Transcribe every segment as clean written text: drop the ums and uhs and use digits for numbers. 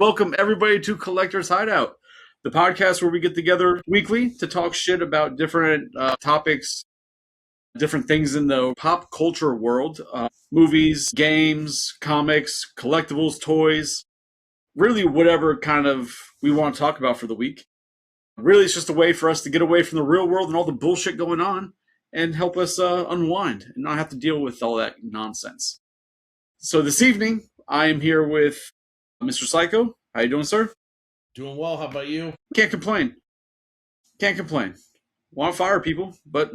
Welcome everybody to Collector's Hideout, the podcast where we get together weekly to talk shit about different topics, different things in the pop culture world, movies, games, comics, collectibles, toys, really whatever kind of we want to talk about for the week. Really, it's just a way for us to get away from the real world and all the bullshit going on and help us unwind and not have to deal with all that nonsense. So this evening, I am here with Mr. Psycho. How you doing, sir? Doing well. How about you? Can't complain. Can't complain. Want to fire people, but,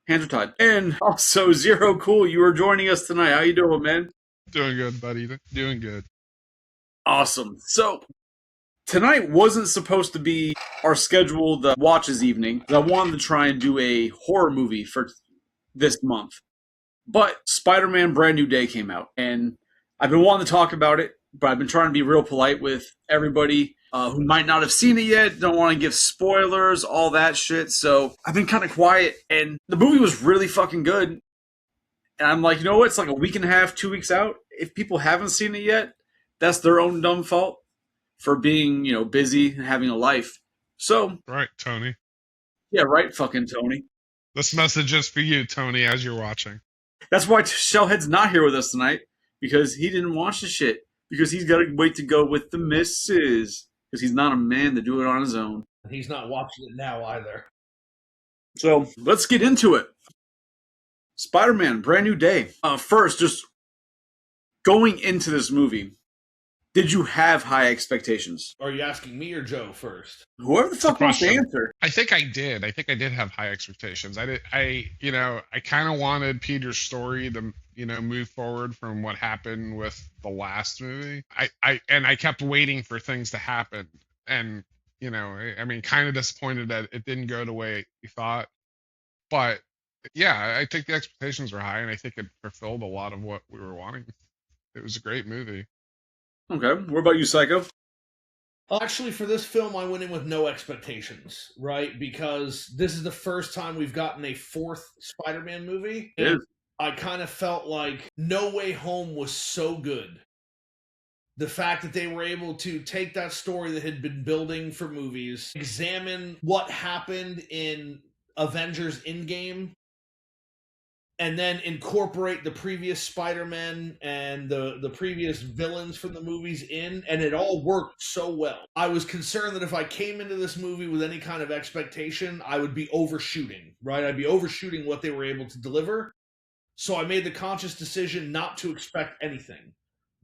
hands are tied. And also, Zero Cool, you are joining us tonight. How you doing, man? Doing good, buddy. Doing good. Awesome. So, tonight wasn't supposed to be our scheduled watches evening. I wanted to try and do a horror movie for this month. But Spider-Man Brand New Day came out, and I've been wanting to talk about it, but I've been trying to be real polite with everybody who might not have seen it yet, don't want to give spoilers, all that shit. So I've been kind of quiet, and the movie was really fucking good. And I'm like, you know what? It's like a week and a half, 2 weeks out. If people haven't seen it yet, that's their own dumb fault for being, busy and having a life. So. Right, Tony. Yeah, right, fucking Tony. This message is for you, Tony, as you're watching. That's why Shellhead's not here with us tonight, because he didn't watch the shit. Because he's got to wait to go with the missus. Because he's not a man to do it on his own. He's not watching it now either. So, let's get into it. Spider-Man, Brand New Day. First, just going into this movie, did you have high expectations? Are you asking me or Joe first? Whoever the fuck wants to answer. I think I did. I think I did have high expectations. I kind of wanted Peter's story to, move forward from what happened with the last movie. I kept waiting for things to happen. And, kind of disappointed that it didn't go the way we thought. But yeah, I think the expectations were high, and I think it fulfilled a lot of what we were wanting. It was a great movie. Okay. What about you, Psycho? Actually, for this film, I went in with no expectations, right? Because this is the first time we've gotten a fourth Spider-Man movie. It is. I kind of felt like No Way Home was so good. The fact that they were able to take that story that had been building for movies, examine what happened in Avengers Endgame, and then incorporate the previous Spider-Man and the previous villains from the movies in, and it all worked so well. I was concerned that if I came into this movie with any kind of expectation, I would be overshooting, right? I'd be overshooting what they were able to deliver. So I made the conscious decision not to expect anything.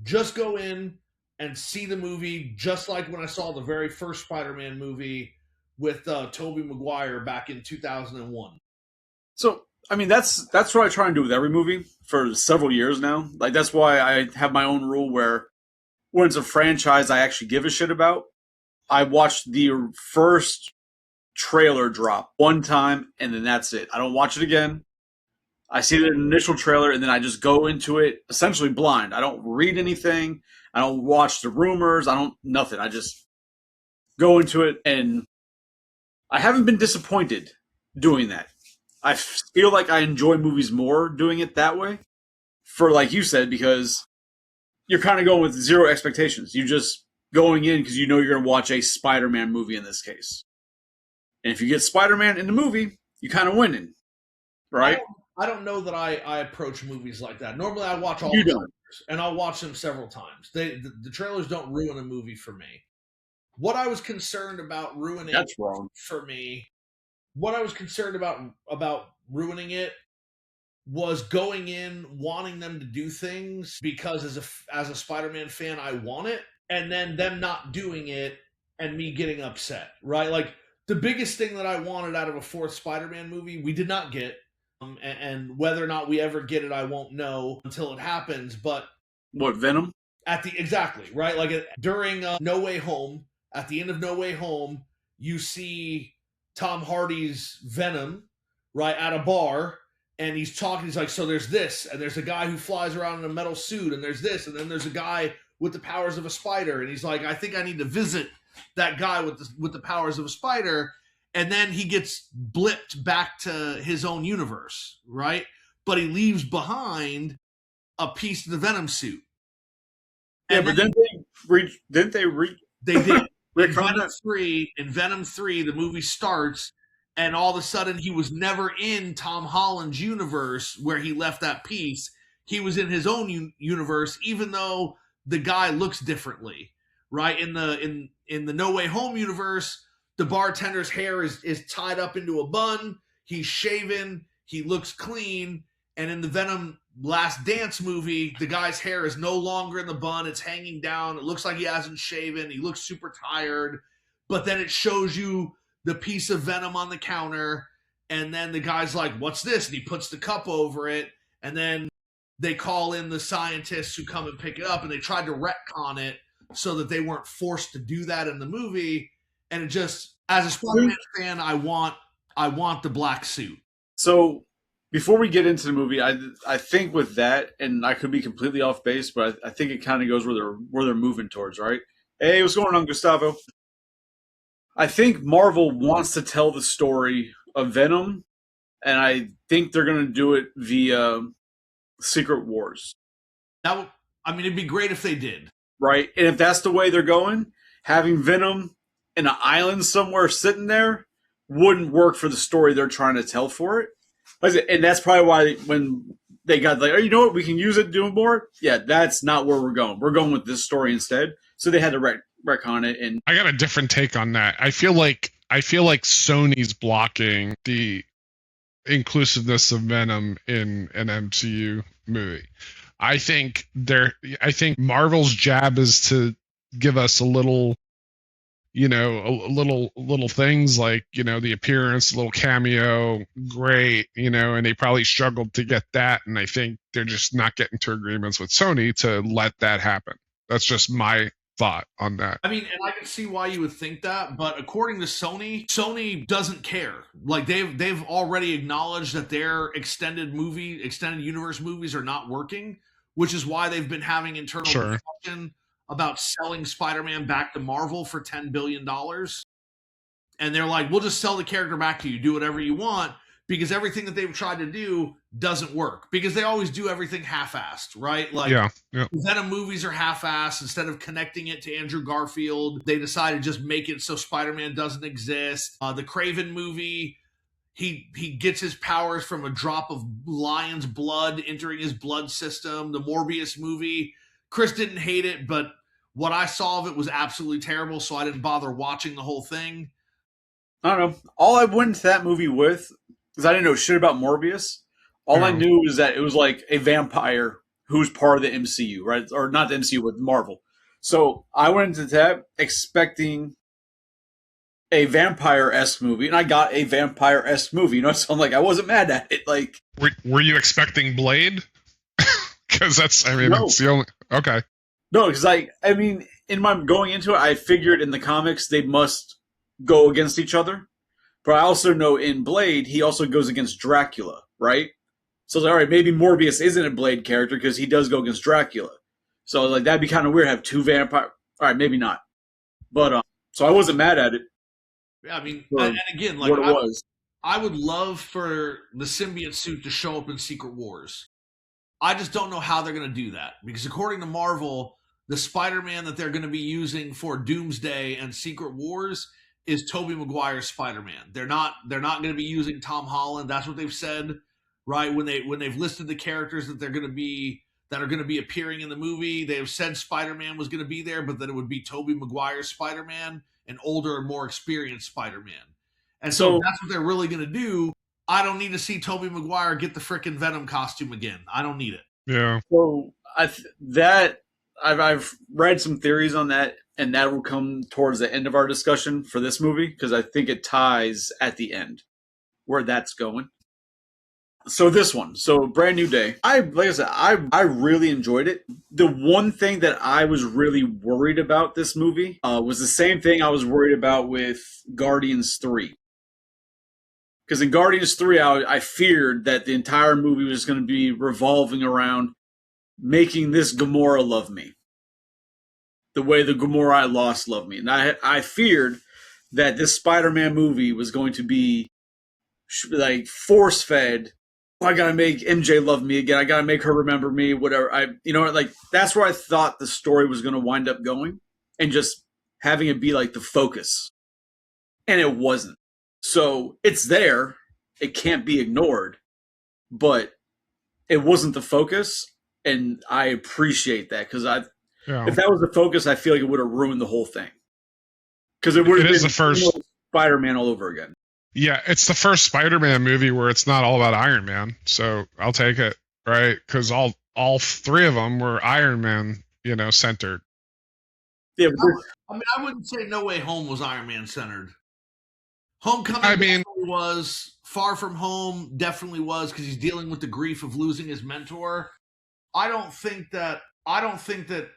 Just go in and see the movie just like when I saw the very first Spider-Man movie with Tobey Maguire back in 2001. So, that's what I try and do with every movie for several years now. Like, that's why I have my own rule where when it's a franchise I actually give a shit about, I watch the first trailer drop one time, and then that's it. I don't watch it again. I see the initial trailer, and then I just go into it essentially blind. I don't read anything. I don't watch the rumors. Nothing. I just go into it, and I haven't been disappointed doing that. I feel like I enjoy movies more doing it that way. For, like you said, because you're kind of going with zero expectations. You're just going in because you know you're going to watch a Spider-Man movie in this case. And if you get Spider-Man in the movie, you kind of winning, right? I don't know that I approach movies like that. Normally I watch all You the don't. trailers, and I'll watch them several times. The trailers don't ruin a movie for me. What I was concerned about ruining That's wrong. for me, what I was concerned about ruining it was going in wanting them to do things because as a Spider-Man fan I want it, and then them not doing it and me getting upset, right? Like the biggest thing that I wanted out of a fourth Spider-Man movie, we did not get. And whether or not we ever get it, I won't know until it happens. But What, Venom? exactly, right? Like during No Way Home, at the end of No Way Home, you see Tom Hardy's Venom, right, at a bar, and he's talking. He's like, so there's this, and there's a guy who flies around in a metal suit, and there's this, and then there's a guy with the powers of a spider, and he's like, I think I need to visit that guy with the powers of a spider. And then he gets blipped back to his own universe, right? But he leaves behind a piece of the Venom suit. Yeah, but then didn't they They did. retcon In Venom 3, the movie starts, and all of a sudden he was never in Tom Holland's universe where he left that piece. He was in his own universe, even though the guy looks differently. Right? In the No Way Home universe, the bartender's hair is tied up into a bun. He's shaven. He looks clean. And in the Venom Last Dance movie, the guy's hair is no longer in the bun. It's hanging down. It looks like he hasn't shaven. He looks super tired. But then it shows you the piece of Venom on the counter. And then the guy's like, what's this? And he puts the cup over it. And then they call in the scientists who come and pick it up. And they tried to retcon it so that they weren't forced to do that in the movie. And it just, as a Spider-Man fan, I want the black suit. So before we get into the movie, I think with that, and I could be completely off base, but I think it kind of goes where they're moving towards, right? Hey, what's going on, Gustavo? I think Marvel wants to tell the story of Venom, and I think they're going to do it via Secret Wars. It'd be great if they did. Right? And if that's the way they're going, having Venom in an island somewhere sitting there wouldn't work for the story they're trying to tell for it. And that's probably why when they got like, oh, you know what, we can use it doing more. Yeah, that's not where we're going. We're going with this story instead. So they had to retcon it. And I got a different take on that. I feel like Sony's blocking the inclusiveness of Venom in an MCU movie. I think Marvel's jab is to give us a little, a little things like, the appearance, a little cameo, great, and they probably struggled to get that. And I think they're just not getting to agreements with Sony to let that happen. That's just my thought on that. I mean, and I can see why you would think that, but according to Sony doesn't care. Like they've already acknowledged that their extended universe movies are not working, which is why they've been having internal discussion about selling Spider-Man back to Marvel for $10 billion. And they're like, we'll just sell the character back to you. Do whatever you want. Because everything that they've tried to do doesn't work. Because they always do everything half-assed, right? Like, Venom movies are half-assed. Instead of connecting it to Andrew Garfield, they decided to just make it so Spider-Man doesn't exist. The Kraven movie, he gets his powers from a drop of lion's blood entering his blood system. The Morbius movie, Chris didn't hate it, but what I saw of it was absolutely terrible, so I didn't bother watching the whole thing. I don't know. All I went into that movie with, because I didn't know shit about Morbius, all I knew was that it was like a vampire who's part of the MCU, right? Or not the MCU, but Marvel. So I went into that expecting a vampire-esque movie, and I got a vampire-esque movie. So I'm like, I wasn't mad at it. Like, were you expecting Blade? Because that's the only. Okay. No, because in my going into it, I figured in the comics they must go against each other. But I also know in Blade, he also goes against Dracula, right? So I was like, all right, maybe Morbius isn't a Blade character because he does go against Dracula. So I was like, that'd be kind of weird to have two vampire. All right, maybe not. But so I wasn't mad at it. Yeah, I mean, and again, like I would love for the symbiote suit to show up in Secret Wars. I just don't know how they're going to do that because according to Marvel, the Spider-Man that they're going to be using for Doomsday and Secret Wars is Tobey Maguire's Spider-Man. They're not going to be using Tom Holland. That's what they've said, right? When they've listed the characters that are going to be appearing in the movie, they have said Spider-Man was going to be there, but that it would be Tobey Maguire's Spider-Man, an older and more experienced Spider-Man. And so that's what they're really going to do. I don't need to see Tobey Maguire get the frickin' Venom costume again. I don't need it. Yeah. So I've read some theories on that, and that will come towards the end of our discussion for this movie because I think it ties at the end where that's going. So this one, Brand New Day. Like I said, I really enjoyed it. The one thing that I was really worried about this movie was the same thing I was worried about with Guardians 3. Because in Guardians 3, I feared that the entire movie was going to be revolving around making this Gamora love me. The way the Gamora I lost loved me. And I feared that this Spider-Man movie was going to be like force-fed I gotta make MJ love me again. I gotta make her remember me. Whatever. Like that's where I thought the story was gonna wind up going, and just having it be like the focus, and it wasn't. So it's there. It can't be ignored, but it wasn't the focus, and I appreciate that because if that was the focus, I feel like it would have ruined the whole thing. Because it would have been the first Spider-Man all over again. Yeah, it's the first Spider-Man movie where it's not all about Iron Man, so I'll take it, right? Because all three of them were Iron Man, centered. Yeah, I wouldn't say No Way Home was Iron Man centered. Homecoming definitely was. Far From Home definitely was because he's dealing with the grief of losing his mentor. I don't think that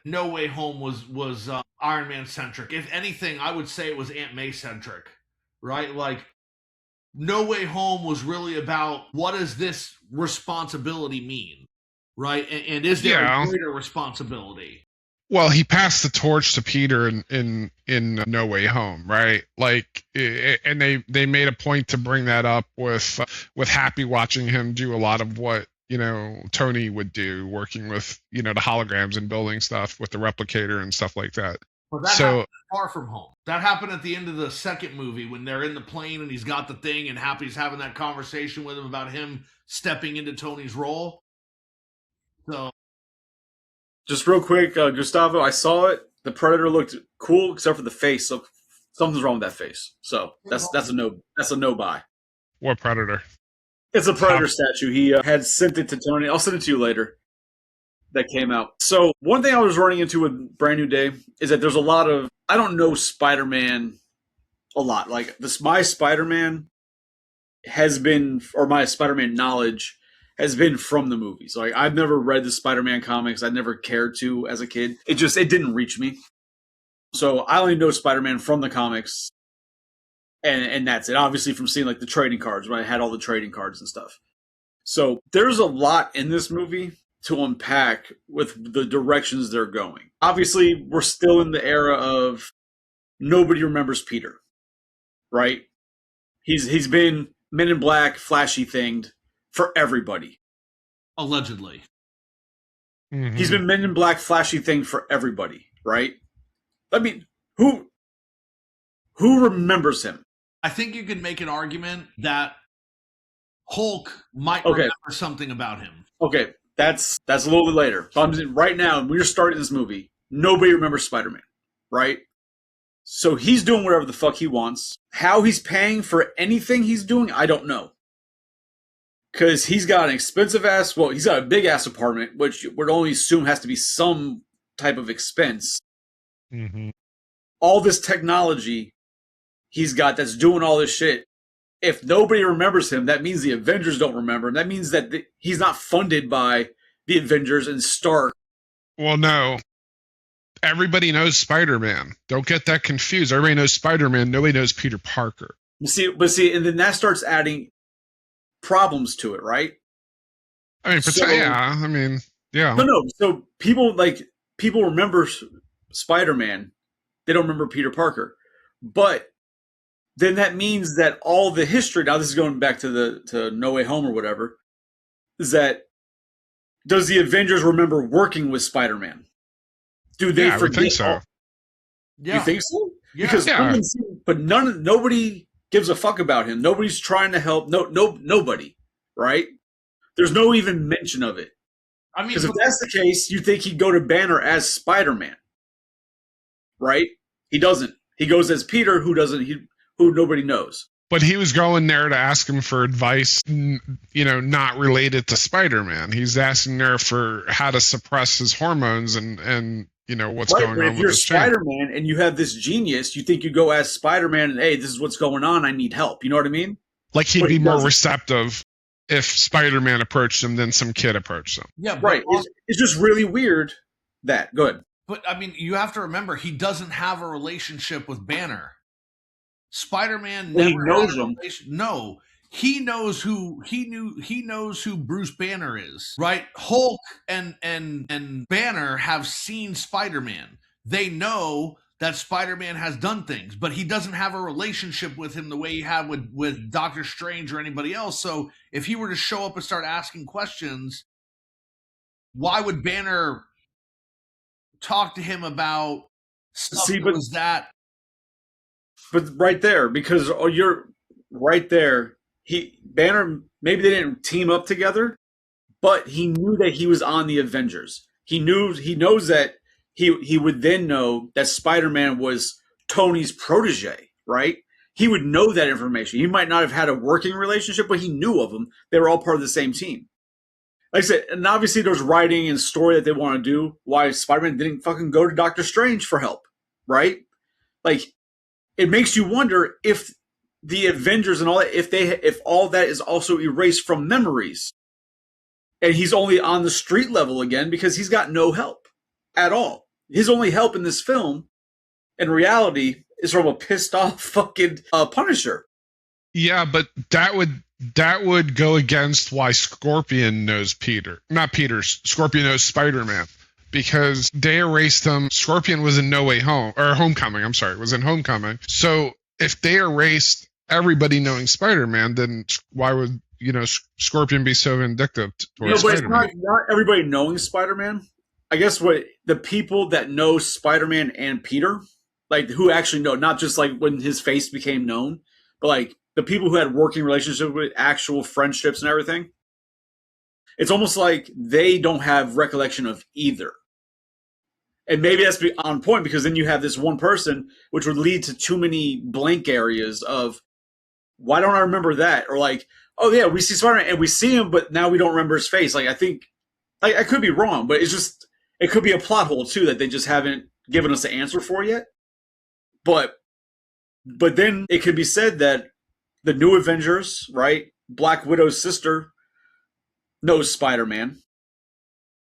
No Way Home was Iron Man centric. If anything, I would say it was Aunt May centric, right? Like No Way Home was really about what does this responsibility mean, right? And is there a greater responsibility? Well, he passed the torch to Peter in No Way Home, right? Like, and they made a point to bring that up with Happy watching him do a lot of what Tony would do, working with the holograms and building stuff with the replicator and stuff like that. Well, that happened Far From Home. That happened at the end of the second movie when they're in the plane and he's got the thing and Happy's having that conversation with him about him stepping into Tony's role. So, just real quick, Gustavo, I saw it. The Predator looked cool except for the face. So something's wrong with that face. So that's a no. That's a no buy. What Predator? It's a Predator statue. He had sent it to Tony. I'll send it to you later. That came out. So one thing I was running into with Brand New Day is that there's a lot of I don't know Spider-Man a lot. Like my Spider-Man has been, or my Spider-Man knowledge has been from the movies. Like I've never read the Spider-Man comics. I never cared to as a kid. It didn't reach me. So I only know Spider-Man from the comics, and that's it. Obviously from seeing like the trading cards, when I had all the trading cards and stuff. So there's a lot in this movie to unpack with the directions they're going. Obviously, we're still in the era of nobody remembers Peter, right? He's been Men in Black, flashy thinged for everybody. Allegedly. Mm-hmm. He's been Men in Black, flashy thing for everybody, right? I mean, who remembers him? I think you can make an argument that Hulk might remember something about him. Okay, that's a little bit later. But right now, when you're starting this movie, nobody remembers Spider-Man, right? So he's doing whatever the fuck he wants. How he's paying for anything he's doing, I don't know. Because he's got an he's got a big-ass apartment, which would only assume has to be some type of expense. Mm-hmm. All this technology he's got that's doing all this shit. If nobody remembers him, that means the Avengers don't remember him. That means that he's not funded by the Avengers and Stark. Well, no. Everybody knows Spider-Man. Don't get that confused. Everybody knows Spider-Man. Nobody knows Peter Parker. See, and then that starts adding problems to it, right? I mean, yeah. No. So people remember Spider-Man. They don't remember Peter Parker. But then that means that all the history, now this is going back to No Way Home or whatever, is that does the Avengers remember working with Spider-Man? Do they forget? I think so. Yeah. You think so? Yeah. Because nobody gives a fuck about him. Nobody's trying to help. Nobody, right? There's no even mention of it. I mean, because if that's the case, you think he'd go to Banner as Spider-Man, right? He doesn't. He goes as Peter, who nobody knows. But he was going there to ask him for advice, not related to Spider-Man. He's asking there for how to suppress his hormones and what's going on with his If you're Spider-Man and you have this genius, you think you go as Spider-Man and, hey, this is what's going on, I need help. You know what I mean? Like he'd be more receptive if Spider-Man approached him than some kid approached him. Yeah, right. It's just really weird that. Go ahead. But, I mean, you have to remember, he doesn't have a relationship with Banner. Spider-Man never knows him. No, he knows who Bruce Banner is, right? Hulk and Banner have seen Spider-Man. They know that Spider-Man has done things, but he doesn't have a relationship with him the way he had with Doctor Strange or anybody else. So if he were to show up and start asking questions, why would Banner talk to him about stuff See, that but was that? But right there, because you're right there. Banner, maybe they didn't team up together, but he knew that he was on the Avengers. He knows that he would then know that Spider-Man was Tony's protege, right? He would know that information. He might not have had a working relationship, but he knew of them. They were all part of the same team. Like I said, and obviously there's writing and story that they want to do. Why Spider-Man didn't fucking go to Doctor Strange for help, right? Like, it makes you wonder if the Avengers and all that, if all that is also erased from memories, and he's only on the street level again because he's got no help at all. His only help in this film, in reality, is from a pissed off fucking Punisher. Yeah, but that would go against why Scorpion knows Scorpion knows Spider-Man. Because they erased him. Scorpion was in No Way Home, or Homecoming, I'm sorry, was in Homecoming. So if they erased everybody knowing Spider-Man, then why would, Scorpion be so vindictive towards But Spider-Man? it's not everybody knowing Spider-Man. I guess what the people that know Spider-Man and Peter, like who actually know, not just like when his face became known, but like the people who had working relationships with actual friendships and everything, it's almost like they don't have recollection of either. And maybe that's on point because then you have this one person, which would lead to too many blank areas of, why don't I remember that? Or like, oh yeah, we see Spider-Man and we see him, but now we don't remember his face. Like, I think, I could be wrong, but it could be a plot hole too that they just haven't given us the answer for yet. But then it could be said that the new Avengers, right? Black Widow's sister knows Spider-Man.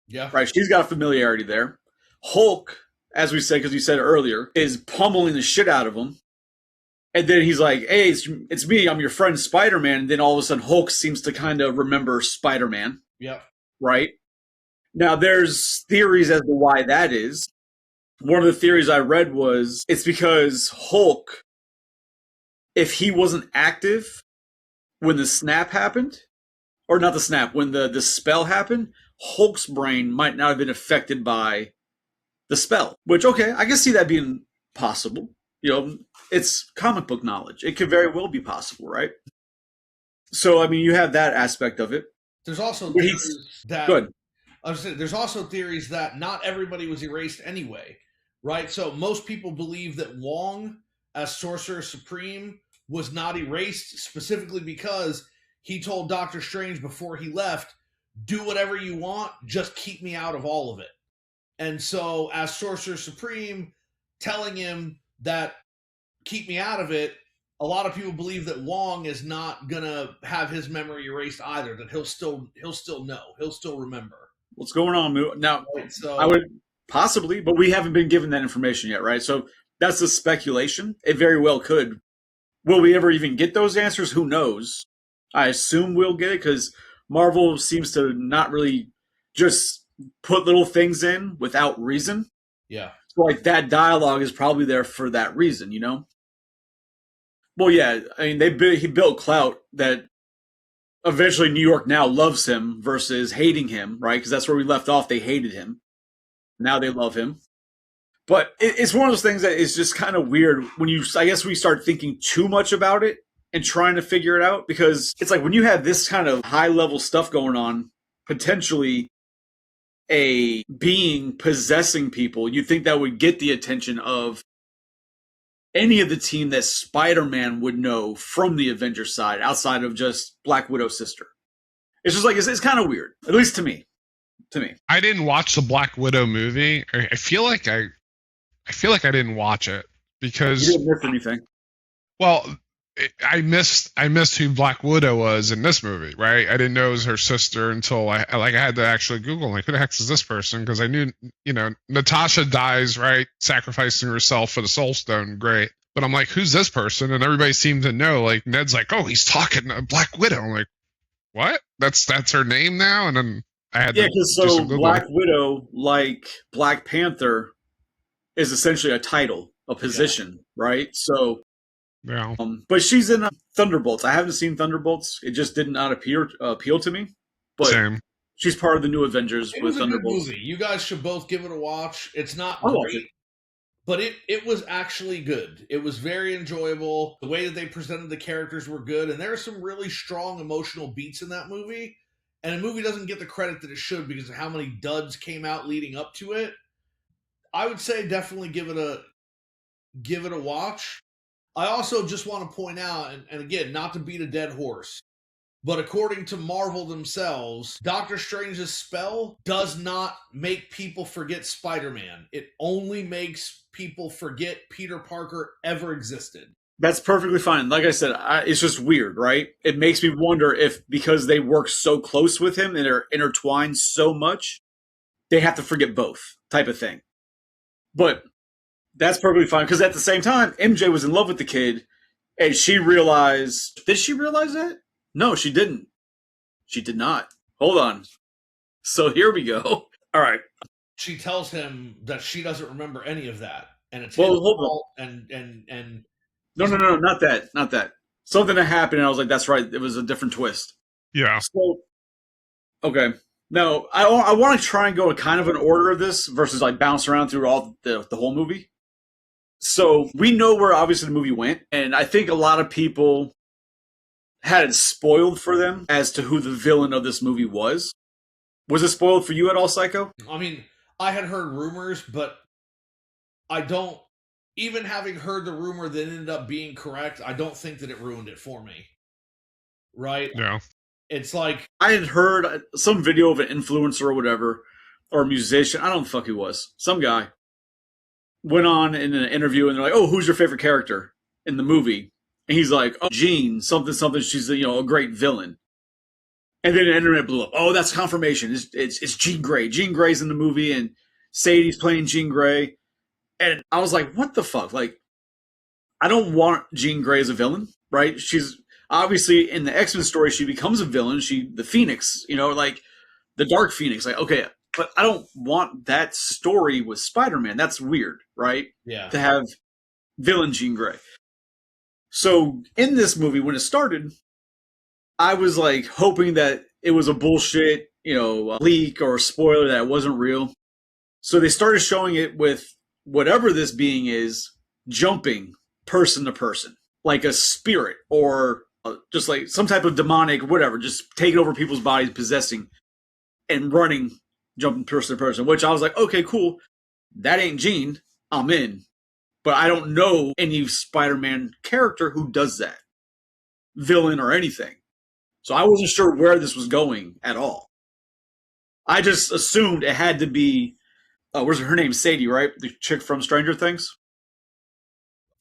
Yeah. Right. She's got a familiarity there. Hulk, as we said, because you said it earlier, is pummeling the shit out of him. And then he's like, hey, it's me. I'm your friend Spider-Man. And then all of a sudden Hulk seems to kind of remember Spider-Man. Yeah. Right? Now, there's theories as to why that is. One of the theories I read was it's because Hulk, if he wasn't active when the snap happened, or not the snap, when the spell happened, Hulk's brain might not have been affected by the spell. Which, okay, I can see that being possible. It's comic book knowledge. It could very well be possible, right? So, I mean, you have that aspect of it. There's also theories that good. There's also theories that not everybody was erased anyway, right? So most people believe that Wong, as Sorcerer Supreme, was not erased specifically because he told Doctor Strange before he left, do whatever you want, just keep me out of all of it. And so as Sorcerer Supreme, telling him that keep me out of it, a lot of people believe that Wong is not gonna have his memory erased either, that he'll still know, he'll still remember what's going on. Now, right, so I would possibly, but we haven't been given that information yet, right? So that's the speculation. It very well could. Will we ever even get those answers? Who knows? I assume we'll get it because Marvel seems to not really just put little things in without reason. Yeah. So like that dialogue is probably there for that reason, Well, yeah, I mean, he built clout that eventually New York now loves him versus hating him, right? Because that's where we left off. They hated him. Now they love him. But it's one of those things that is just kind of weird when I guess we start thinking too much about it and trying to figure it out, because it's like when you have this kind of high level stuff going on, potentially a being possessing people, you think that would get the attention of any of the team that Spider-Man would know from the Avengers side, outside of just Black Widow's sister. It's just like, it's kind of weird, at least to me. I didn't watch the Black Widow movie. I feel like I didn't watch it because you didn't miss anything. Well, I missed who Black Widow was in this movie, right? I didn't know it was her sister until I had to actually Google, like, who the heck is this person? Because I knew, Natasha dies, right? Sacrificing herself for the Soul Stone, great. But I'm like, who's this person? And everybody seemed to know. Like, Ned's like, oh, he's talking to Black Widow. I'm like, what? That's her name now? And then I had to because do some Googling. Black Widow, like Black Panther, is essentially a title. a position, right? So, Yeah. but she's in Thunderbolts. I haven't seen Thunderbolts. It just did not appeal to me. But Same. she's part of the new Avengers It with was a good Thunderbolts. movie. You guys should both give it a watch. It's not I'll watch great, it. but it was actually good. It was very enjoyable. The way that they presented the characters were good, and there are some really strong emotional beats in that movie. And the movie doesn't get the credit that it should because of how many duds came out leading up to it. I would say definitely give it a watch. I also just want to point out, and again, not to beat a dead horse, but according to Marvel themselves, Doctor Strange's spell does not make people forget Spider-Man. It only makes people forget Peter Parker ever existed. That's perfectly fine. Like I said, it's just weird, right? It makes me wonder if because they work so close with him and they're intertwined so much, they have to forget both type of thing. But that's perfectly fine because at the same time, MJ was in love with the kid and she realized. Did she realize that? No, she didn't. She did not. Hold on. So here we go. All right. She tells him that she doesn't remember any of that, and it's Well, his hold on. fault. And No, not that. Not that. Something that happened, and I was like, that's right. It was a different twist. Yeah. So, okay. Now, I want to try and go a kind of an order of this versus like bounce around through all the whole movie. So we know where obviously the movie went, and I think a lot of people had it spoiled for them as to who the villain of this movie was. Was it spoiled for you at all, Psycho? I mean, I had heard rumors, but I don't. Even having heard the rumor that ended up being correct, I don't think that it ruined it for me. Right? Yeah. It's like I had heard some video of an influencer or whatever, or a musician. I don't know the fuck he was. Some guy went on in an interview and they're like, "Oh, who's your favorite character in the movie?" And he's like, "Oh, Jean, something, something. She's a great villain." And then the internet blew up. Oh, that's confirmation. It's Jean Grey. Jean Grey's in the movie, and Sadie's playing Jean Grey. And I was like, "What the fuck?" Like, I don't want Jean Grey as a villain, right? She's obviously in the X-Men story, she becomes a villain. The Phoenix, like the Dark Phoenix. Like, okay, but I don't want that story with Spider-Man. That's weird, right? yeah. To have villain Jean Grey. So in this movie, when it started, I was like hoping that it was a bullshit, a leak or a spoiler that it wasn't real. So they started showing it with whatever this being is jumping person to person, like a spirit or just like some type of demonic, whatever, just taking over people's bodies, possessing and running, jumping person to person, which I was like, okay, cool. That ain't Jean. I'm in. But I don't know any Spider-Man character who does that, villain or anything. So I wasn't sure where this was going at all. I just assumed it had to be, where's her name? Sadie, right? The chick from Stranger Things?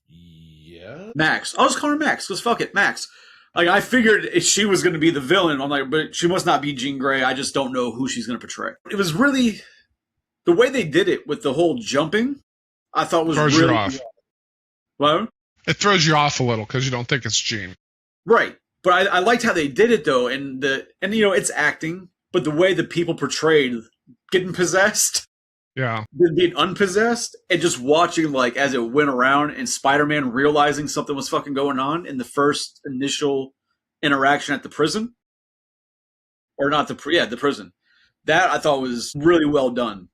Yeah. Max. I'll just call her Max, because fuck it, Max. Like, I figured she was going to be the villain. I'm like, but she must not be Jean Grey. I just don't know who she's going to portray. It was really, the way they did it with the whole jumping, I thought was Throws really... you off. What? It throws you off a little because you don't think it's Jean. Right. But I liked how they did it, though, and it's acting, but the way the people portrayed getting possessed, Yeah. being unpossessed, and just watching, like, as it went around, and Spider-Man realizing something was fucking going on in the first initial interaction at the prison. Or not the prison. That I thought was really well done.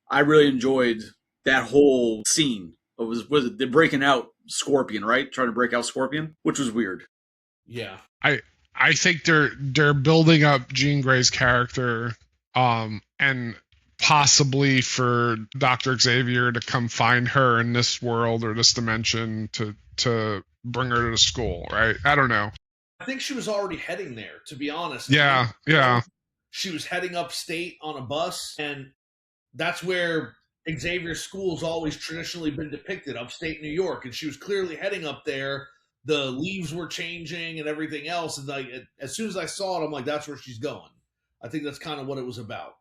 I really enjoyed that whole scene. Was it the breaking out Scorpion, right? Trying to break out Scorpion, which was weird. Yeah. I think they're building up Jean Grey's character, and possibly for Dr. Xavier to come find her in this world or this dimension to bring her to the school, right? I don't know. I think she was already heading there, to be honest. Yeah, yeah. She was heading upstate on a bus, and that's where Xavier's school's always traditionally been depicted, upstate New York, and she was clearly heading up there. The leaves were changing and everything else, and like as soon as I saw it, I'm like, that's where she's going. I think that's kind of what it was about.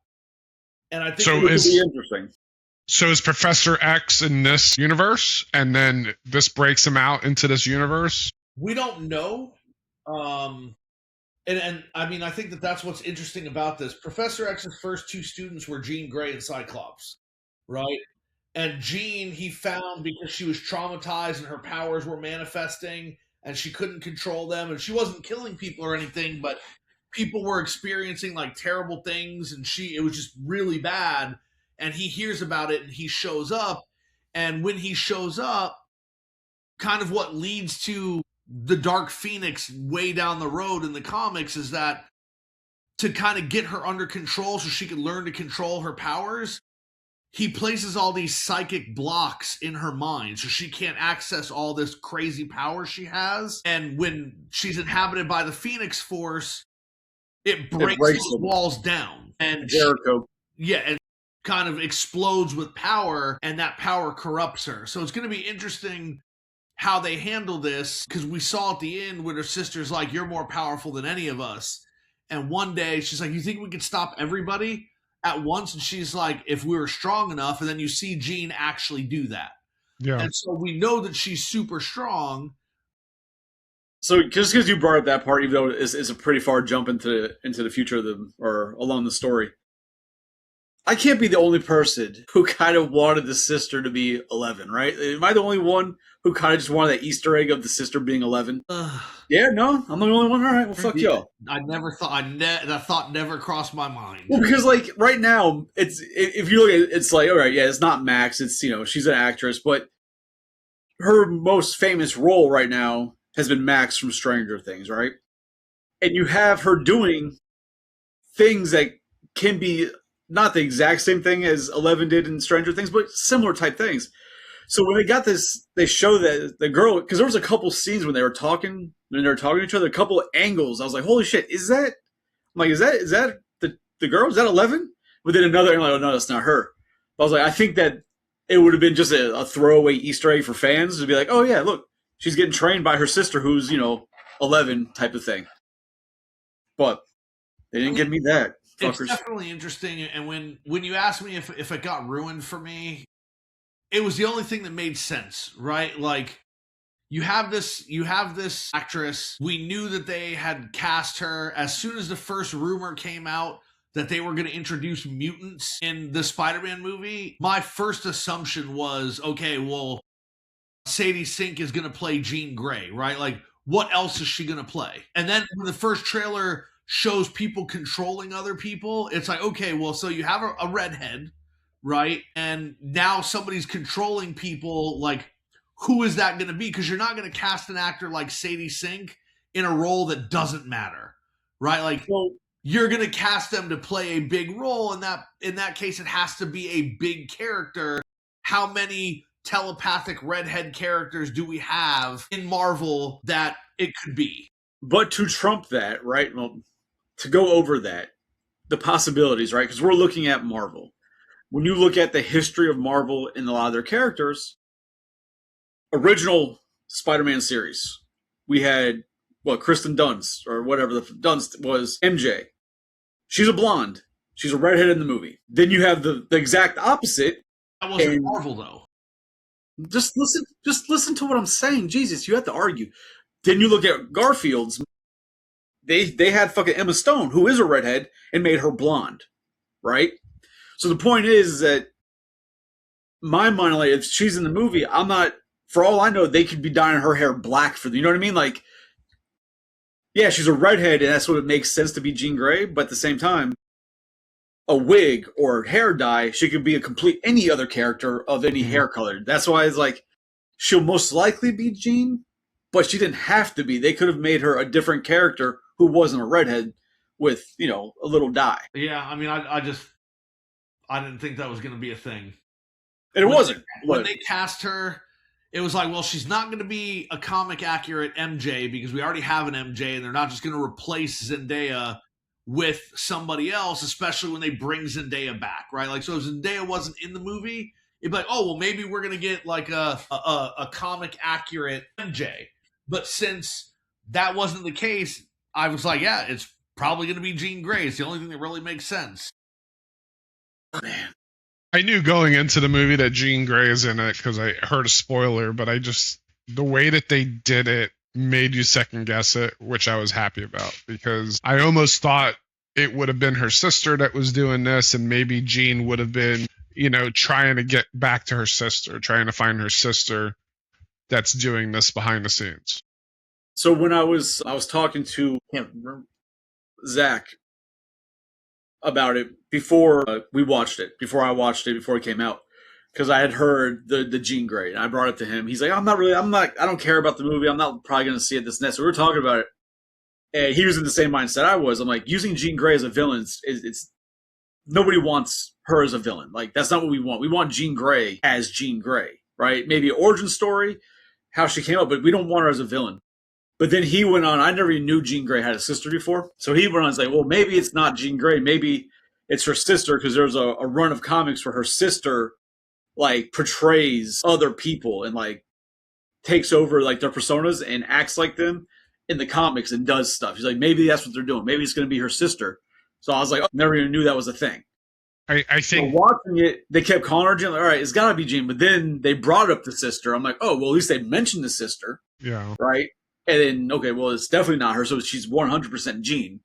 And I think it would be interesting. So is Professor X in this universe, and then this breaks him out into this universe? We don't know. And I mean, I think that's what's interesting about this. Professor X's first two students were Jean Grey and Cyclops, right? And Jean, he found because she was traumatized and her powers were manifesting and she couldn't control them. And she wasn't killing people or anything, but people were experiencing like terrible things and it was just really bad. And he hears about it and he shows up. And when he shows up, kind of what leads to the Dark Phoenix way down the road in the comics is that to kind of get her under control so she can learn to control her powers, he places all these psychic blocks in her mind so she can't access all this crazy power she has. And when she's inhabited by the Phoenix Force, it breaks those walls down. And Jericho. And kind of explodes with power, and that power corrupts her. So it's going to be interesting how they handle this, because we saw at the end when her sister's like, you're more powerful than any of us. And one day she's like, you think we could stop everybody at once? And she's like, if we were strong enough. And then you see Jean actually do that. Yeah. And so we know that she's super strong. So just because you brought up that part, even though it's a pretty far jump into the future of or along the story, I can't be the only person who kind of wanted the sister to be 11, right? Am I the only one who kind of just wanted that Easter egg of the sister being 11? Yeah, no, I'm the only one. All right, well, fuck y'all. I never thought that thought never crossed my mind. Well, because like right now, if you look at it, it's like, all right, yeah, it's not Max. It's, she's an actress, but her most famous role right now has been Max from Stranger Things, right? And you have her doing things that can be not the exact same thing as 11 did in Stranger Things, but similar type things. So when they got this, they show that the girl, because there was a couple scenes when they were talking to each other, a couple of angles. I was like, holy shit, is that the girl? Is that 11? But then another angle, like, oh no, that's not her. But I was like, I think that it would have been just a throwaway Easter egg for fans to be like, oh yeah, look, she's getting trained by her sister who's, 11 type of thing. But they didn't give me that. Fuckers. It's definitely interesting. And when you asked me if it got ruined for me, it was the only thing that made sense, right? Like, you have this actress. We knew that they had cast her as soon as the first rumor came out that they were going to introduce mutants in the Spider-Man movie. My first assumption was, okay, well, Sadie Sink is going to play Jean Grey, right? Like, what else is she going to play? And then when the first trailer shows people controlling other people, it's like, okay, well, so you have a redhead, right? And now somebody's controlling people. Like, who is that going to be? Because you're not going to cast an actor like Sadie Sink in a role that doesn't matter, right? Like, well, you're going to cast them to play a big role, and in that case, it has to be a big character. How many telepathic redhead characters do we have in Marvel that it could be? But to trump that, right? Well, to go over that, the possibilities, right? Because we're looking at Marvel. When you look at the history of Marvel and a lot of their characters, original Spider-Man series, we had, Kristen Dunst, or whatever the Dunst was, MJ. She's a blonde. She's a redhead in the movie. Then you have the exact opposite. That wasn't Marvel, though. Just listen to what I'm saying. Jesus, you have to argue. Then you look at Garfield's. They had fucking Emma Stone, who is a redhead, and made her blonde, right? So the point is that my mind, like, if she's in the movie, I'm not. For all I know, they could be dyeing her hair black for you know what I mean? Like, yeah, she's a redhead, and that's what it makes sense to be Jean Grey. But at the same time, a wig or hair dye, she could be a complete any other character of any hair color. That's why it's like she'll most likely be Jean, but she didn't have to be. They could have made her a different character who wasn't a redhead with, a little dye. Yeah, I mean, I didn't think that was going to be a thing. And it wasn't. When they cast her, it was like, well, she's not going to be a comic accurate MJ because we already have an MJ, and they're not just going to replace Zendaya with somebody else, especially when they bring Zendaya back, right? Like, so if Zendaya wasn't in the movie, it'd be like, oh, well, maybe we're going to get like a comic accurate MJ. But since that wasn't the case, I was like, yeah, it's probably going to be Jean Grey. It's the only thing that really makes sense. Oh, man. I knew going into the movie that Jean Grey is in it because I heard a spoiler, but the way that they did it made you second guess it, which I was happy about because I almost thought it would have been her sister that was doing this and maybe Jean would have been, trying to get back to her sister, trying to find her sister that's doing this behind the scenes. So when I was talking to Zach about it before we watched it, before I watched it, before it came out, because I had heard the Jean Grey, and I brought it to him. He's like, I don't care about the movie. I'm not probably going to see it this next. So we were talking about it, and he was in the same mindset I was. I'm like, using Jean Grey as a villain, it's nobody wants her as a villain. Like, that's not what we want. We want Jean Grey as Jean Grey, right? Maybe an origin story, how she came up, but we don't want her as a villain. But then he went on, I never even knew Jean Grey had a sister before. So he went on and was like, well, maybe it's not Jean Grey. Maybe it's her sister, because there's a run of comics where her sister, like, portrays other people and, like, takes over, like, their personas and acts like them in the comics and does stuff. She's like, maybe that's what they're doing. Maybe it's going to be her sister. So I was like, never even knew that was a thing. I think so watching it, they kept calling her Jean. Like, all right, it's got to be Jean. But then they brought up the sister. I'm like, oh, well, at least they mentioned the sister. Yeah. Right? And then, okay, well, it's definitely not her. So she's 100% Jean.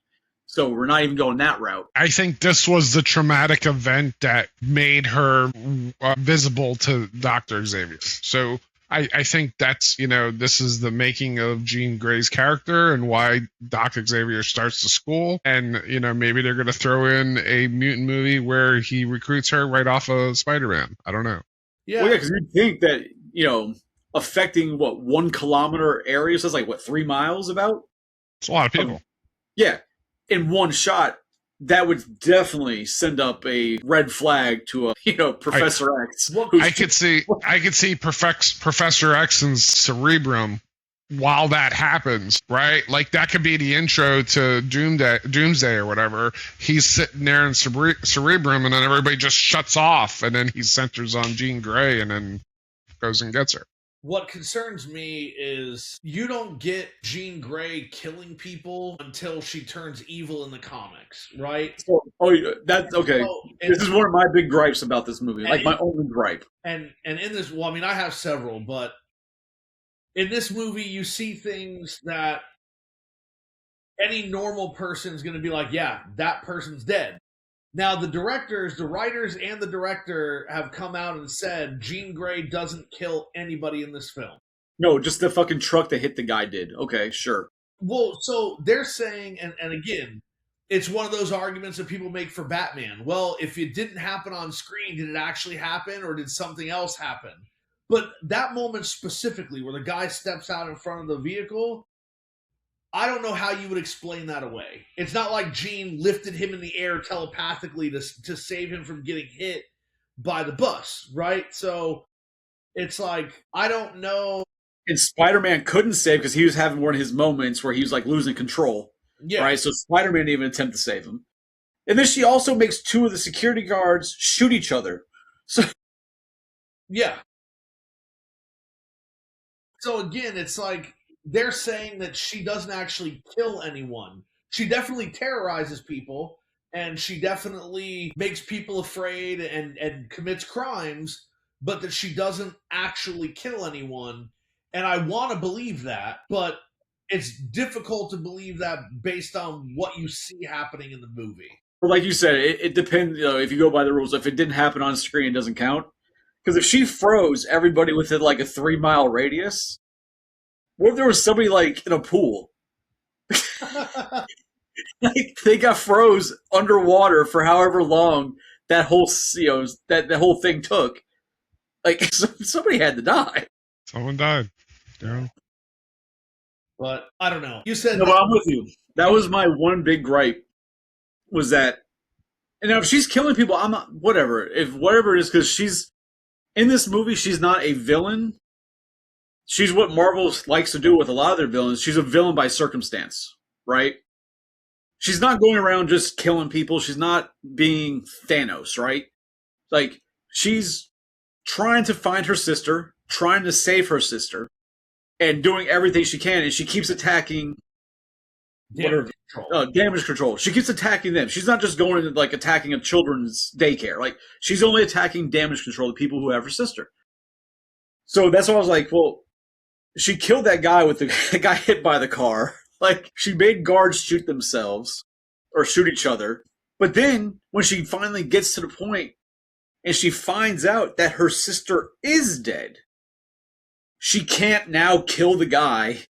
So we're not even going that route. I think this was the traumatic event that made her visible to Dr. Xavier. So I think that's, this is the making of Jean Grey's character and why Dr. Xavier starts the school. And, maybe they're going to throw in a mutant movie where he recruits her right off of Spider-Man. I don't know. Yeah. Well, yeah, because you'd think that, affecting, 1 kilometer area, so that's like, 3 miles about? It's a lot of people. Yeah. In one shot, that would definitely send up a red flag to Professor X. I could see Professor X's cerebrum while that happens, right? Like that could be the intro to Doomsday or whatever. He's sitting there in cerebrum, and then everybody just shuts off, and then he centers on Jean Grey, and then goes and gets her. What concerns me is you don't get Jean Grey killing people until she turns evil in the comics, right? That's okay. This is one of my big gripes about this movie, like my only gripe. And in this, well, I mean, I have several, but in this movie, you see things that any normal person is going to be like, yeah, that person's dead. Now, the writers and the director have come out and said Jean Grey doesn't kill anybody in this film. No, just the fucking truck that hit the guy did. Okay, sure. Well, so they're saying, and again, it's one of those arguments that people make for Batman. Well, if it didn't happen on screen, did it actually happen or did something else happen? But that moment specifically where the guy steps out in front of the vehicle, I don't know how you would explain that away. It's not like Jean lifted him in the air telepathically to save him from getting hit by the bus, right? So it's like, I don't know. And Spider-Man couldn't save because he was having one of his moments where he was like losing control. Yeah. Right? So Spider-Man didn't even attempt to save him. And then she also makes 2 of the security guards shoot each other. So yeah. So again, it's like, they're saying that she doesn't actually kill anyone. She definitely terrorizes people, and she definitely makes people afraid and commits crimes, but that she doesn't actually kill anyone. And I want to believe that, but it's difficult to believe that based on what you see happening in the movie. Well, like you said, it depends. If you go by the rules, if it didn't happen on screen, it doesn't count. Because if she froze everybody within like a 3-mile radius, what if there was somebody like in a pool? Like they got froze underwater for however long that whole that whole thing took. Like somebody had to die. Someone died. Yeah. But I don't know. You said no, but I'm with you. That was my one big gripe. Was that? And now if she's killing people, I'm not. Whatever. If whatever it is, because she's in this movie, she's not a villain. She's what Marvel likes to do with a lot of their villains. She's a villain by circumstance, right? She's not going around just killing people. She's not being Thanos, right? Like, she's trying to find her sister, trying to save her sister, and doing everything she can, and she keeps attacking damage control. She keeps attacking them. She's not just going and, like, attacking a children's daycare. Like, she's only attacking damage control, the people who have her sister. So that's why I was like, well, she killed that guy with the guy hit by the car. Like, she made guards shoot themselves or shoot each other. But then, when she finally gets to the point and she finds out that her sister is dead, she can't now kill the guy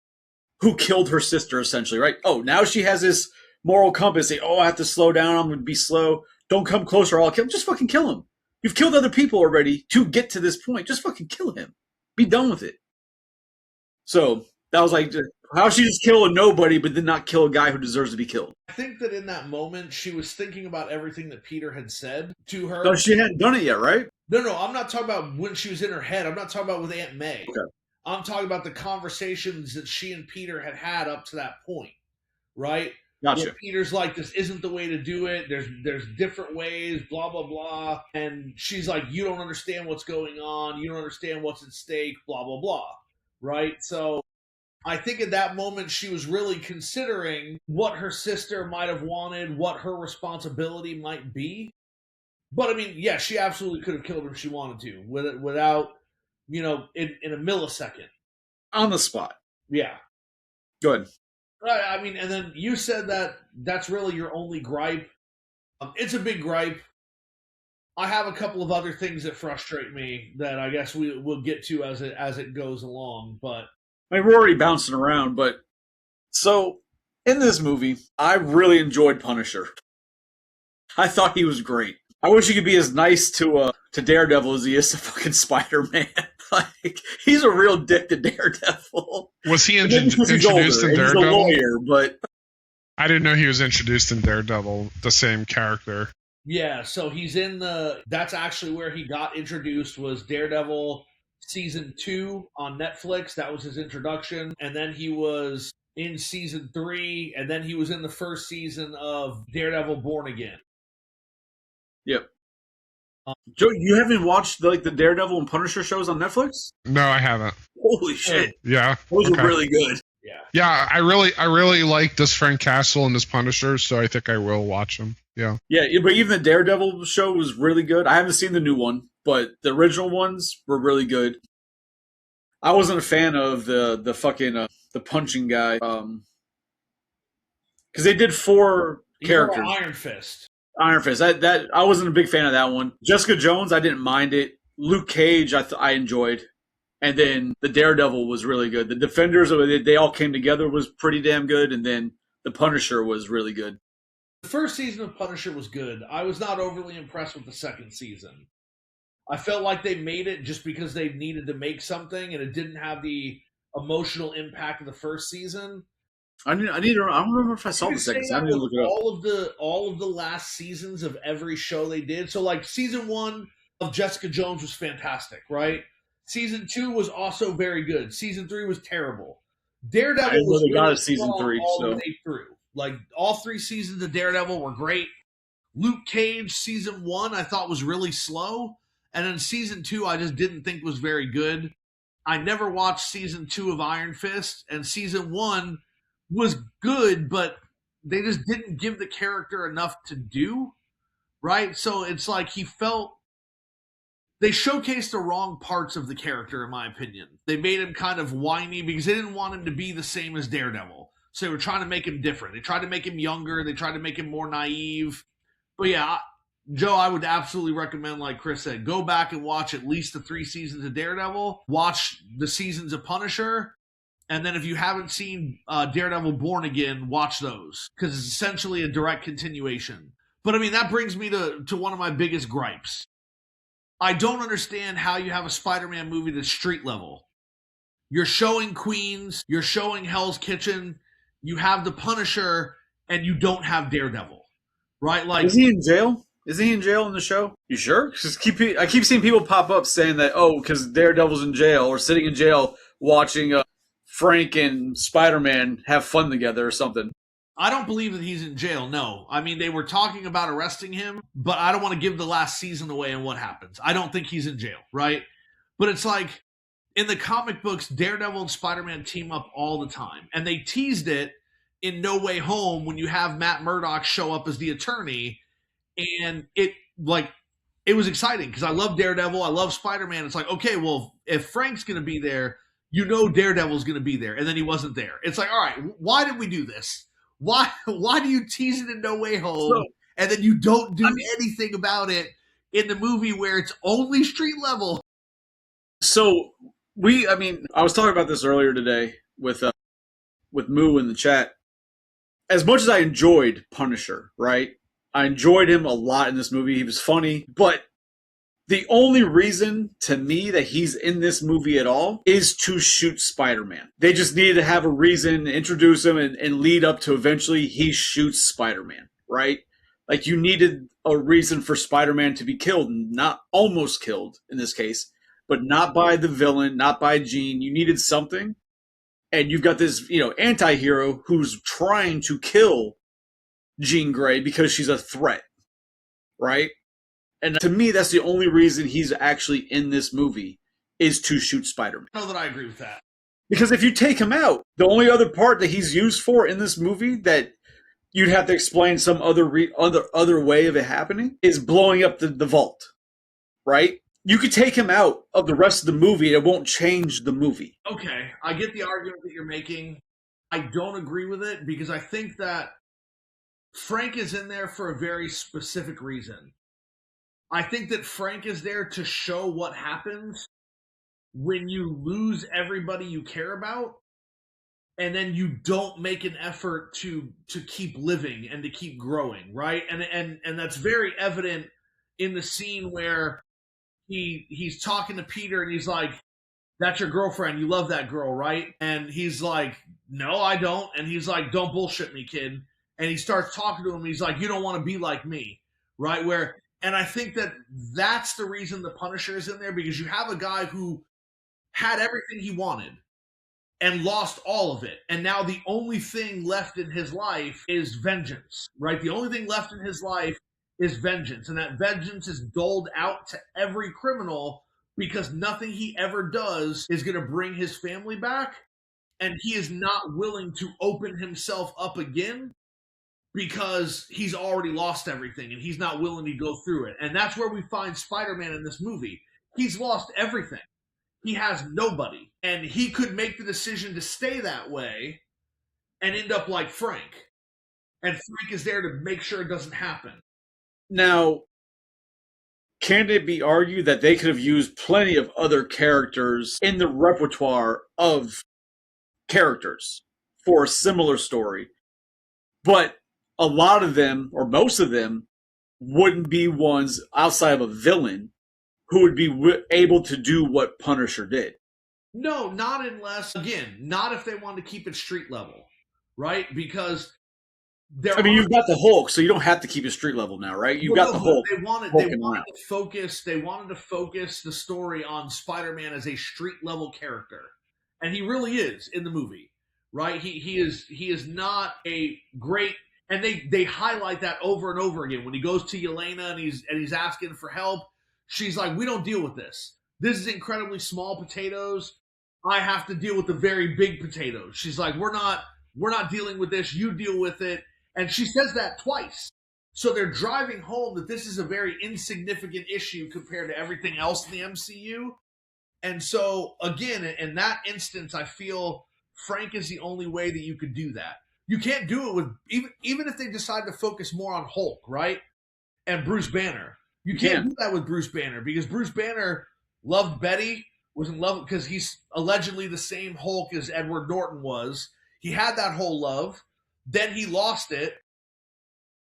who killed her sister, essentially, right? Oh, now she has this moral compass. Say, oh, I have to slow down. I'm going to be slow. Don't come closer. I'll kill him. Just fucking kill him. You've killed other people already to get to this point. Just fucking kill him. Be done with it. So that was like, how she just kill a nobody, but did not kill a guy who deserves to be killed. I think that in that moment, she was thinking about everything that Peter had said to her. No, she hadn't done it yet, right? No, I'm not talking about when she was in her head. I'm not talking about with Aunt May. Okay. I'm talking about the conversations that she and Peter had had up to that point, right? Gotcha. Where Peter's like, this isn't the way to do it. There's different ways, blah, blah, blah. And she's like, you don't understand what's going on. You don't understand what's at stake, blah, blah, blah, right? So I think at that moment she was really considering what her sister might have wanted, what her responsibility might be. But I mean, yeah, she absolutely could have killed him if she wanted to, without, in a millisecond. On the spot. Yeah. Good. I mean, and then you said that that's really your only gripe. It's a big gripe. I have a couple of other things that frustrate me that I guess we'll get to as it goes along, but I mean, we're already bouncing around, but so in this movie, I really enjoyed Punisher. I thought he was great. I wish he could be as nice to Daredevil as he is to fucking Spider-Man. Like, he's a real dick to Daredevil. Was he Introduced in Daredevil? He's a lawyer, but I didn't know he was introduced in Daredevil, the same character. yeah, so he's in that's actually where he got introduced, was Daredevil season 2 on Netflix. That was his introduction. And then he was in season 3, and then he was in the first season of Daredevil Born Again. Yep. Joe, you haven't watched the Daredevil and Punisher shows on Netflix? No, I haven't. Holy shit. Yeah. Those are really good. Yeah. Yeah, I really like this Frank Castle and this Punisher, so I think I will watch them. Yeah. Yeah, but even the Daredevil show was really good. I haven't seen the new one, but the original ones were really good. I wasn't a fan of the fucking the punching guy, because they did 4 characters. Iron Fist. Iron Fist. That I wasn't a big fan of that one. Jessica Jones, I didn't mind it. Luke Cage, I enjoyed, and then the Daredevil was really good. The Defenders, they all came together, was pretty damn good, and then the Punisher was really good. The first season of Punisher was good. I was not overly impressed with the second season. I felt like they made it just because they needed to make something, and it didn't have the emotional impact of the first season. I don't remember if I saw the second season. I didn't look it up. All of the last seasons of every show they did. So like season 1 of Jessica Jones was fantastic, right? Season 2 was also very good. Season 3 was terrible. Daredevil was really got a season 3 all so. the way through. Like all 3 seasons of Daredevil were great. Luke Cage season 1 I thought was really slow, and then season 2 I just didn't think was very good. I never watched season 2 of Iron Fist, and season 1 was good, but they just didn't give the character enough to do, right? So it's like they showcased the wrong parts of the character, in my opinion. They made him kind of whiny because they didn't want him to be the same as Daredevil. So they were trying to make him different. They tried to make him younger. They tried to make him more naive. But yeah, Joe, I would absolutely recommend, like Chris said, go back and watch at least the 3 seasons of Daredevil. Watch the seasons of Punisher. And then if you haven't seen Daredevil Born Again, watch those, because it's essentially a direct continuation. But I mean, that brings me to one of my biggest gripes. I don't understand how you have a Spider-Man movie that's street level. You're showing Queens, you're showing Hell's Kitchen, you have the Punisher, and you don't have Daredevil, right? Like, is he in jail? Is he in jail in the show? You sure? Because I keep seeing people pop up saying that, because Daredevil's in jail or sitting in jail watching Frank and Spider-Man have fun together or something. I don't believe that he's in jail, no. I mean, they were talking about arresting him, but I don't want to give the last season away and what happens. I don't think he's in jail, right? But it's like, in the comic books, Daredevil and Spider-Man team up all the time. And they teased it in No Way Home when you have Matt Murdock show up as the attorney. And it was exciting because I love Daredevil. I love Spider-Man. It's like, okay, well, if Frank's going to be there, Daredevil's going to be there. And then he wasn't there. It's like, all right, why did we do this? Why do you tease it in No Way Home and then you don't do anything about it in the movie where it's only street level. So I was talking about this earlier today with Moo in the chat. As much as I enjoyed Punisher, right? I enjoyed him a lot in this movie. He was funny, but the only reason to me that he's in this movie at all is to shoot Spider-Man. They just needed to have a reason, introduce him, and lead up to eventually he shoots Spider-Man, right? Like, you needed a reason for Spider-Man to be killed, not almost killed in this case, but not by the villain, not by Jean. You needed something. And you've got this, anti-hero who's trying to kill Jean Grey because she's a threat, right? And to me, that's the only reason he's actually in this movie is to shoot Spider-Man. I know that I agree with that. Because if you take him out, the only other part that he's used for in this movie that you'd have to explain some other way of it happening is blowing up the vault, right? You could take him out of the rest of the movie and it won't change the movie. Okay, I get the argument that you're making. I don't agree with it because I think that Frank is in there for a very specific reason. I think that Frank is there to show what happens when you lose everybody you care about and then you don't make an effort to keep living and to keep growing, right? And that's very evident in the scene where he's talking to Peter and he's like, "That's your girlfriend. You love that girl, right?" And he's like, "No, I don't." And he's like, "Don't bullshit me, kid." And he starts talking to him. And he's like, "You don't want to be like me," right? And I think that that's the reason the Punisher is in there, because you have a guy who had everything he wanted and lost all of it. And now the only thing left in his life is vengeance, right? The only thing left in his life is vengeance. And that vengeance is doled out to every criminal because nothing he ever does is going to bring his family back. And he is not willing to open himself up again because he's already lost everything and he's not willing to go through it. And that's where we find Spider-Man in this movie. He's lost everything. He has nobody. And he could make the decision to stay that way and end up like Frank. And Frank is there to make sure it doesn't happen. Now, can it be argued that they could have used plenty of other characters in the repertoire of characters for a similar story, but a lot of them, or most of them, wouldn't be ones outside of a villain who would be able to do what Punisher did? No, not unless, again, not if they wanted to keep it street level, right? Because you've got the Hulk, so you don't have to keep it street level now, right? You've got the Hulk. They wanted to focus the story on Spider-Man as a street level character, and he really is in the movie, right? He is not a great, and they highlight that over and over again when he goes to Yelena and he's asking for help. She's like, "We don't deal with this. This is incredibly small potatoes. I have to deal with the very big potatoes." She's like, "We're not dealing with this. You deal with it." And she says that twice. So they're driving home that this is a very insignificant issue compared to everything else in the MCU. And so, again, in that instance, I feel Frank is the only way that you could do that. You can't do it with, even if they decide to focus more on Hulk, right? And Bruce Banner. You can't do that with Bruce Banner because Bruce Banner loved Betty, was in love because he's allegedly the same Hulk as Edward Norton was. He had that whole love. Then he lost it,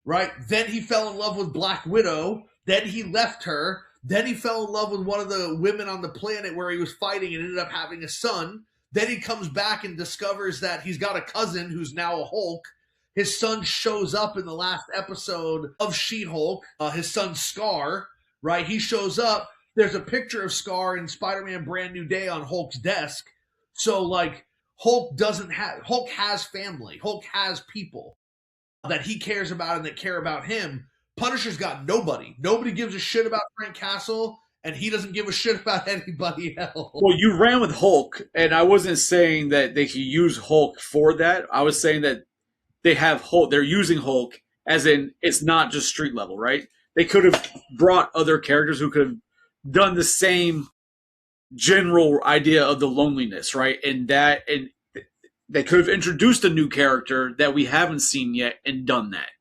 right? Then he fell in love with Black Widow. Then he left her. Then he fell in love with one of the women on the planet where he was fighting and ended up having a son. Then he comes back and discovers that he's got a cousin who's now a Hulk. His son shows up in the last episode of She-Hulk. His son Scar, right? He shows up. There's a picture of Scar in Spider-Man Brand New Day on Hulk's desk. So, like, Hulk has family. Hulk has people that he cares about and that care about him. Punisher's got nobody. Nobody gives a shit about Frank Castle, and he doesn't give a shit about anybody else. Well, you ran with Hulk, and I wasn't saying that they could use Hulk for that. I was saying that they have Hulk. They're using Hulk as in it's not just street level, right? They could have brought other characters who could have done the same general idea of the loneliness, right? And they could have introduced a new character that we haven't seen yet and done that.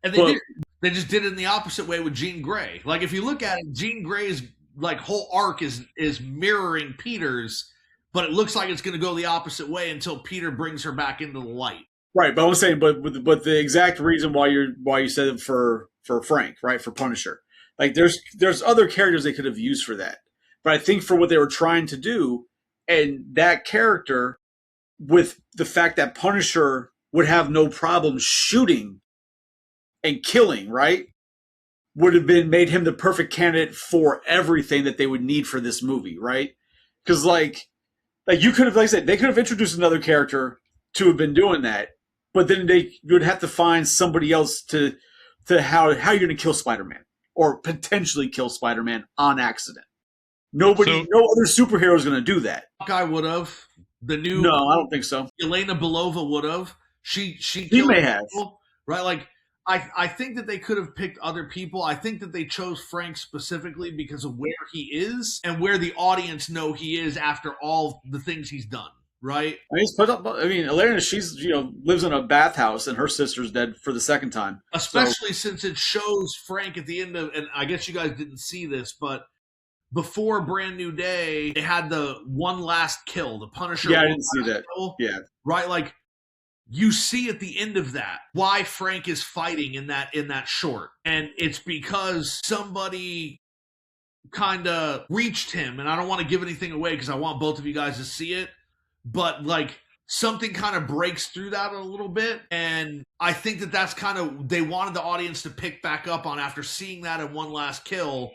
And they did. They just did it in the opposite way with Jean Grey. Like, if you look at it, Jean Grey's like whole arc is mirroring Peter's, but it looks like it's going to go the opposite way until Peter brings her back into the light. Right, but I was saying, but the exact reason why you said it for Frank, right, for Punisher, like there's other characters they could have used for that, but I think for what they were trying to do, and that character, with the fact that Punisher would have no problem shooting and killing, right, would have made him the perfect candidate for everything that they would need for this movie, right? Because like you could have, like I said, they could have introduced another character to have been doing that, but then they would have to find somebody else to how you're going to kill Spider-Man or potentially kill Spider-Man on accident. No other superhero is going to do that. Hawkeye would have. No, I don't think so. Elena Belova would have. She may have. People, right? Like, I think that they could have picked other people. I think that they chose Frank specifically because of where he is and where the audience know he is after all the things he's done, right? Elena, she's lives in a bathhouse and her sister's dead for the second time. Especially since it shows Frank at the end of, and I guess you guys didn't see this, but before Brand New Day, they had the one last kill, the Punisher. Yeah, I didn't see that. Kill, yeah, right. Like, you see at the end of that why Frank is fighting in that short, and it's because somebody kind of reached him. And I don't want to give anything away because I want both of you guys to see it, but like something kind of breaks through that a little bit, and I think that that's kind of, they wanted the audience to pick back up on after seeing that in One Last Kill,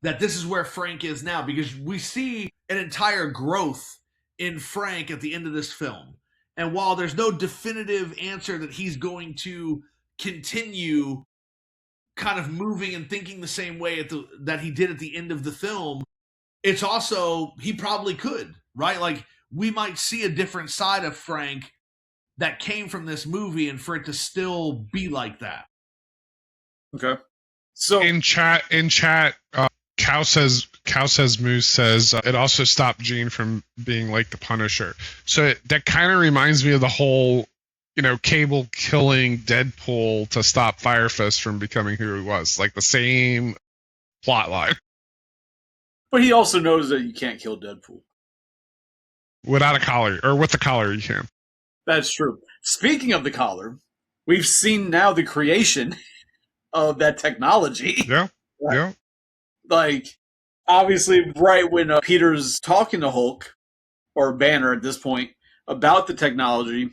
that this is where Frank is now, because we see an entire growth in Frank at the end of this film. And while there's no definitive answer that he's going to continue kind of moving and thinking the same way that he did at the end of the film, it's also, he probably could, right? Like, we might see a different side of Frank that came from this movie, and for it to still be like that. Okay. So in chat, Cow says Moose says it also stopped Jean from being like the Punisher. So that kind of reminds me of the whole, Cable killing Deadpool to stop Fire Fist from becoming who he was. Like the same plot line. But he also knows that you can't kill Deadpool. Without a collar, or with the collar you can. That's true. Speaking of the collar, we've seen now the creation of that technology. Yeah, yeah. Like, obviously, right when Peter's talking to Hulk, or Banner at this point, about the technology,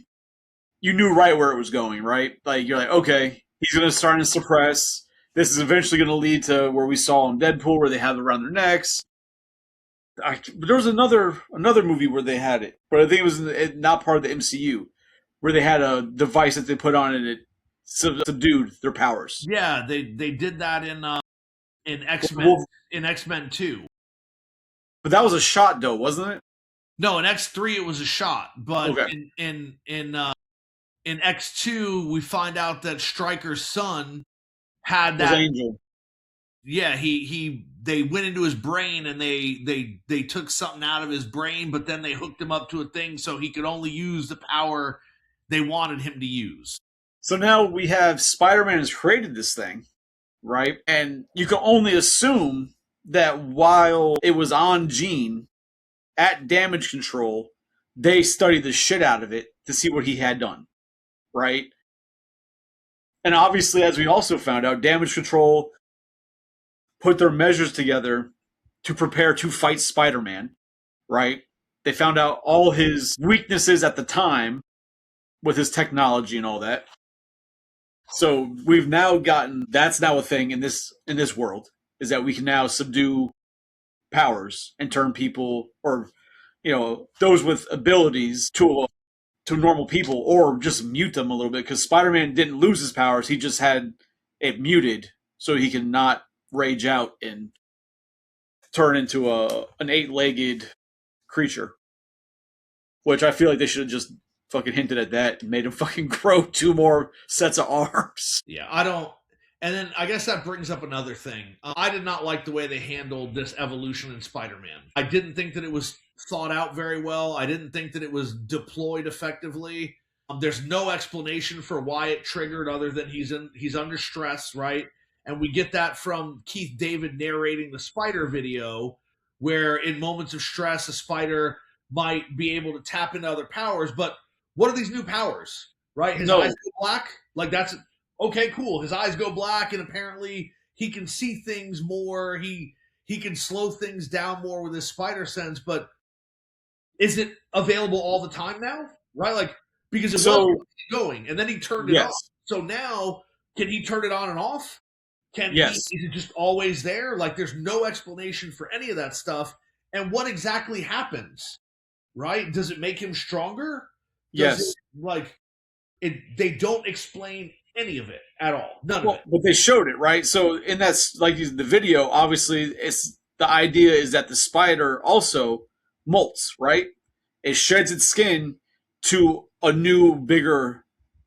you knew right where it was going, right? Like, you're like, okay, he's going to start to suppress. This is eventually going to lead to where we saw in Deadpool, where they have it around their necks. But there was another movie where they had it, but I think it was not part of the MCU, where they had a device that they put on and it subdued their powers. Yeah, they did that in X-Men 2. But that was a shot, though, wasn't it? No, in X3 it was a shot, but okay. in X2 we find out that Stryker's son had that. Angel. Yeah, they went into his brain and they took something out of his brain, but then they hooked him up to a thing so he could only use the power they wanted him to use. So now we have Spider-Man has created this thing, right? And you can only assume that while it was on Jean at Damage Control, they studied the shit out of it to see what he had done, right? And obviously, as we also found out, Damage Control put their measures together to prepare to fight Spider-Man, right? They found out all his weaknesses at the time with his technology and all that. So we've now gotten, that's now a thing in this world, is that we can now subdue powers and turn people, or those with abilities to normal people, or just mute them a little bit, because Spider-Man didn't lose his powers, he just had it muted so he can not rage out and turn into an 8-legged creature. Which I feel like they should have just fucking hinted at that and made him fucking grow 2 more sets of arms. Yeah, I don't. And then I guess that brings up another thing. I did not like the way they handled this evolution in Spider-Man. I didn't think that it was thought out very well. I didn't think that it was deployed effectively. There's no explanation for why it triggered other than he's under stress, right? And we get that from Keith David narrating the spider video, where in moments of stress, a spider might be able to tap into other powers. But what are these new powers, right? His eyes go black? Like, that's okay, cool. His eyes go black, and apparently he can see things more. He can slow things down more with his spider sense, but is it available all the time now? Right? Like, because it wasn't going, and then he turned it off. So now, can he turn it on and off? Is it just always there? Like, there's no explanation for any of that stuff. And what exactly happens? Right? Does it make him stronger? They don't explain any of it at all. None of it. But they showed it, right? So in that's like the video, obviously it's the idea is that the spider also molts, right? It sheds its skin to a new, bigger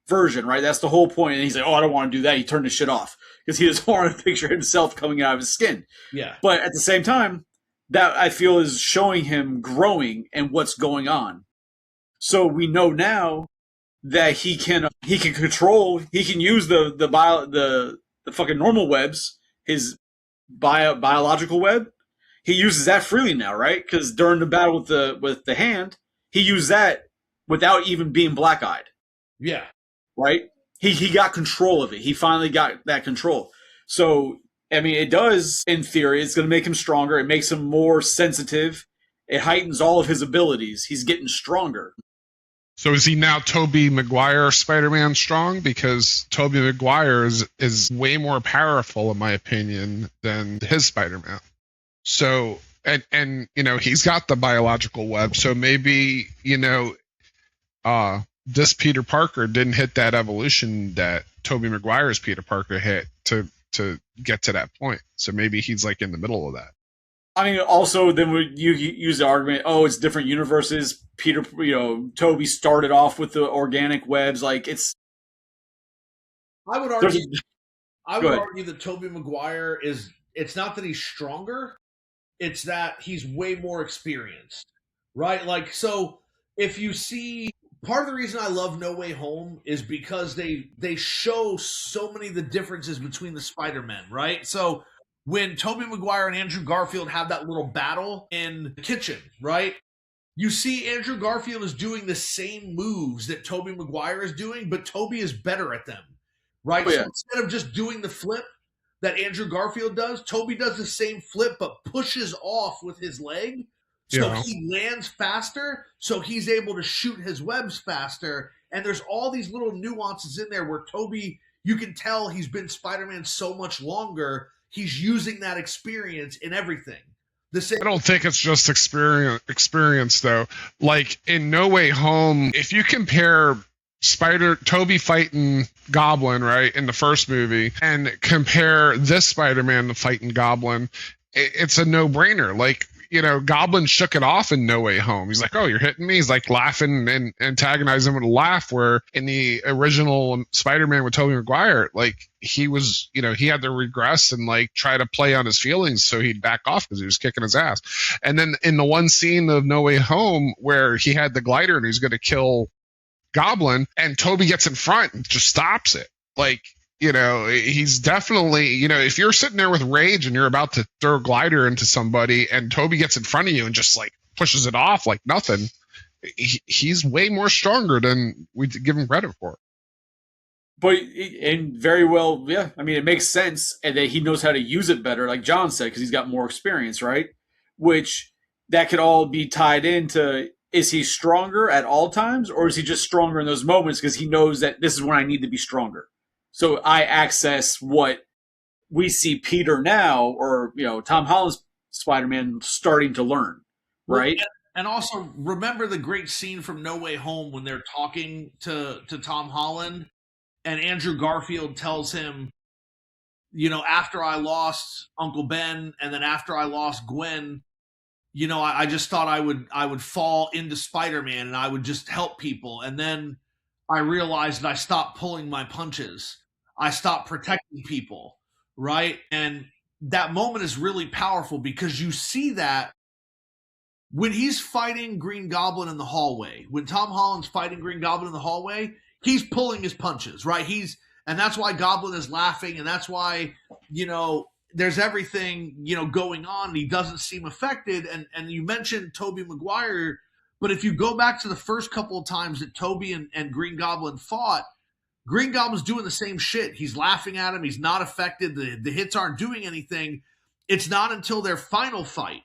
version, right? That's the whole point. And he's like, oh, I don't want to do that. He turned his shit off because he doesn't want to picture himself coming out of his skin. Yeah. But at the same time, that I feel is showing him growing and what's going on. So we know now that he can control, he can use the fucking normal webs, his biological web. He uses that freely now, right? Because during the battle with the hand, he used that without even being black-eyed. Yeah. Right? He got control of it. He finally got that control. So, I mean, it does, in theory, it's going to make him stronger. It makes him more sensitive. It heightens all of his abilities. He's getting stronger. So is he now Tobey Maguire Spider-Man strong? Because Tobey Maguire is way more powerful, in my opinion, than his Spider-Man. So, and he's got the biological web. So maybe, this Peter Parker didn't hit that evolution that Tobey Maguire's Peter Parker hit to get to that point. So maybe he's like in the middle of that. I mean, also then you use the argument, oh, it's different universes. Peter, Tobey started off with the organic webs. Like it's. I would argue that Tobey Maguire it's not that he's stronger, it's that he's way more experienced, right? Like, so if you see, part of the reason I love No Way Home is because they show so many of the differences between the Spider-Men, right? So when Tobey Maguire and Andrew Garfield have that little battle in the kitchen, right? You see Andrew Garfield is doing the same moves that Tobey Maguire is doing, but Tobey is better at them, right? Oh, yeah. So instead of just doing the flip that Andrew Garfield does, Tobey does the same flip but pushes off with his leg. So he lands faster, so he's able to shoot his webs faster. And there's all these little nuances in there where Tobey, you can tell he's been Spider-Man so much longer, he's using that experience in everything. I don't think it's just experience though. Like in No Way Home, if you compare Tobey fighting Goblin, right, in the first movie, and compare this Spider-Man to fighting Goblin, it's a no-brainer. Like, Goblin shook it off in No Way Home. He's like, oh, you're hitting me? He's like laughing and antagonizing with a laugh, where in the original Spider-Man with Tobey Maguire, like he was, he had to regress and like try to play on his feelings so he'd back off because he was kicking his ass. And then in the one scene of No Way Home where he had the glider and he's going to kill Goblin and Tobey gets in front and just stops it. Like, he's definitely, if you're sitting there with rage and you're about to throw a glider into somebody and Tobey gets in front of you and just like pushes it off like nothing, he's way more stronger than we give him credit for. But, and very well, yeah, I mean, it makes sense, and that he knows how to use it better, like John said, because he's got more experience, right? Which that could all be tied into, is he stronger at all times, or is he just stronger in those moments because he knows that this is when I need to be stronger? So I access what we see Peter now, or Tom Holland's Spider-Man starting to learn, right? And also remember the great scene from No Way Home when they're talking to Tom Holland, and Andrew Garfield tells him, after I lost Uncle Ben, and then after I lost Gwen, I just thought I would fall into Spider-Man and I would just help people, and then I realized that I stopped pulling my punches. I stopped protecting people, right? And that moment is really powerful because you see that when he's fighting Green Goblin in the hallway, when Tom Holland's fighting Green Goblin in the hallway, he's pulling his punches, right? And that's why Goblin is laughing, and that's why, there's everything, going on, and he doesn't seem affected. And you mentioned Tobey Maguire, but if you go back to the first couple of times that Tobey and Green Goblin fought, Green Goblin's doing the same shit. He's laughing at him. He's not affected. The hits aren't doing anything. It's not until their final fight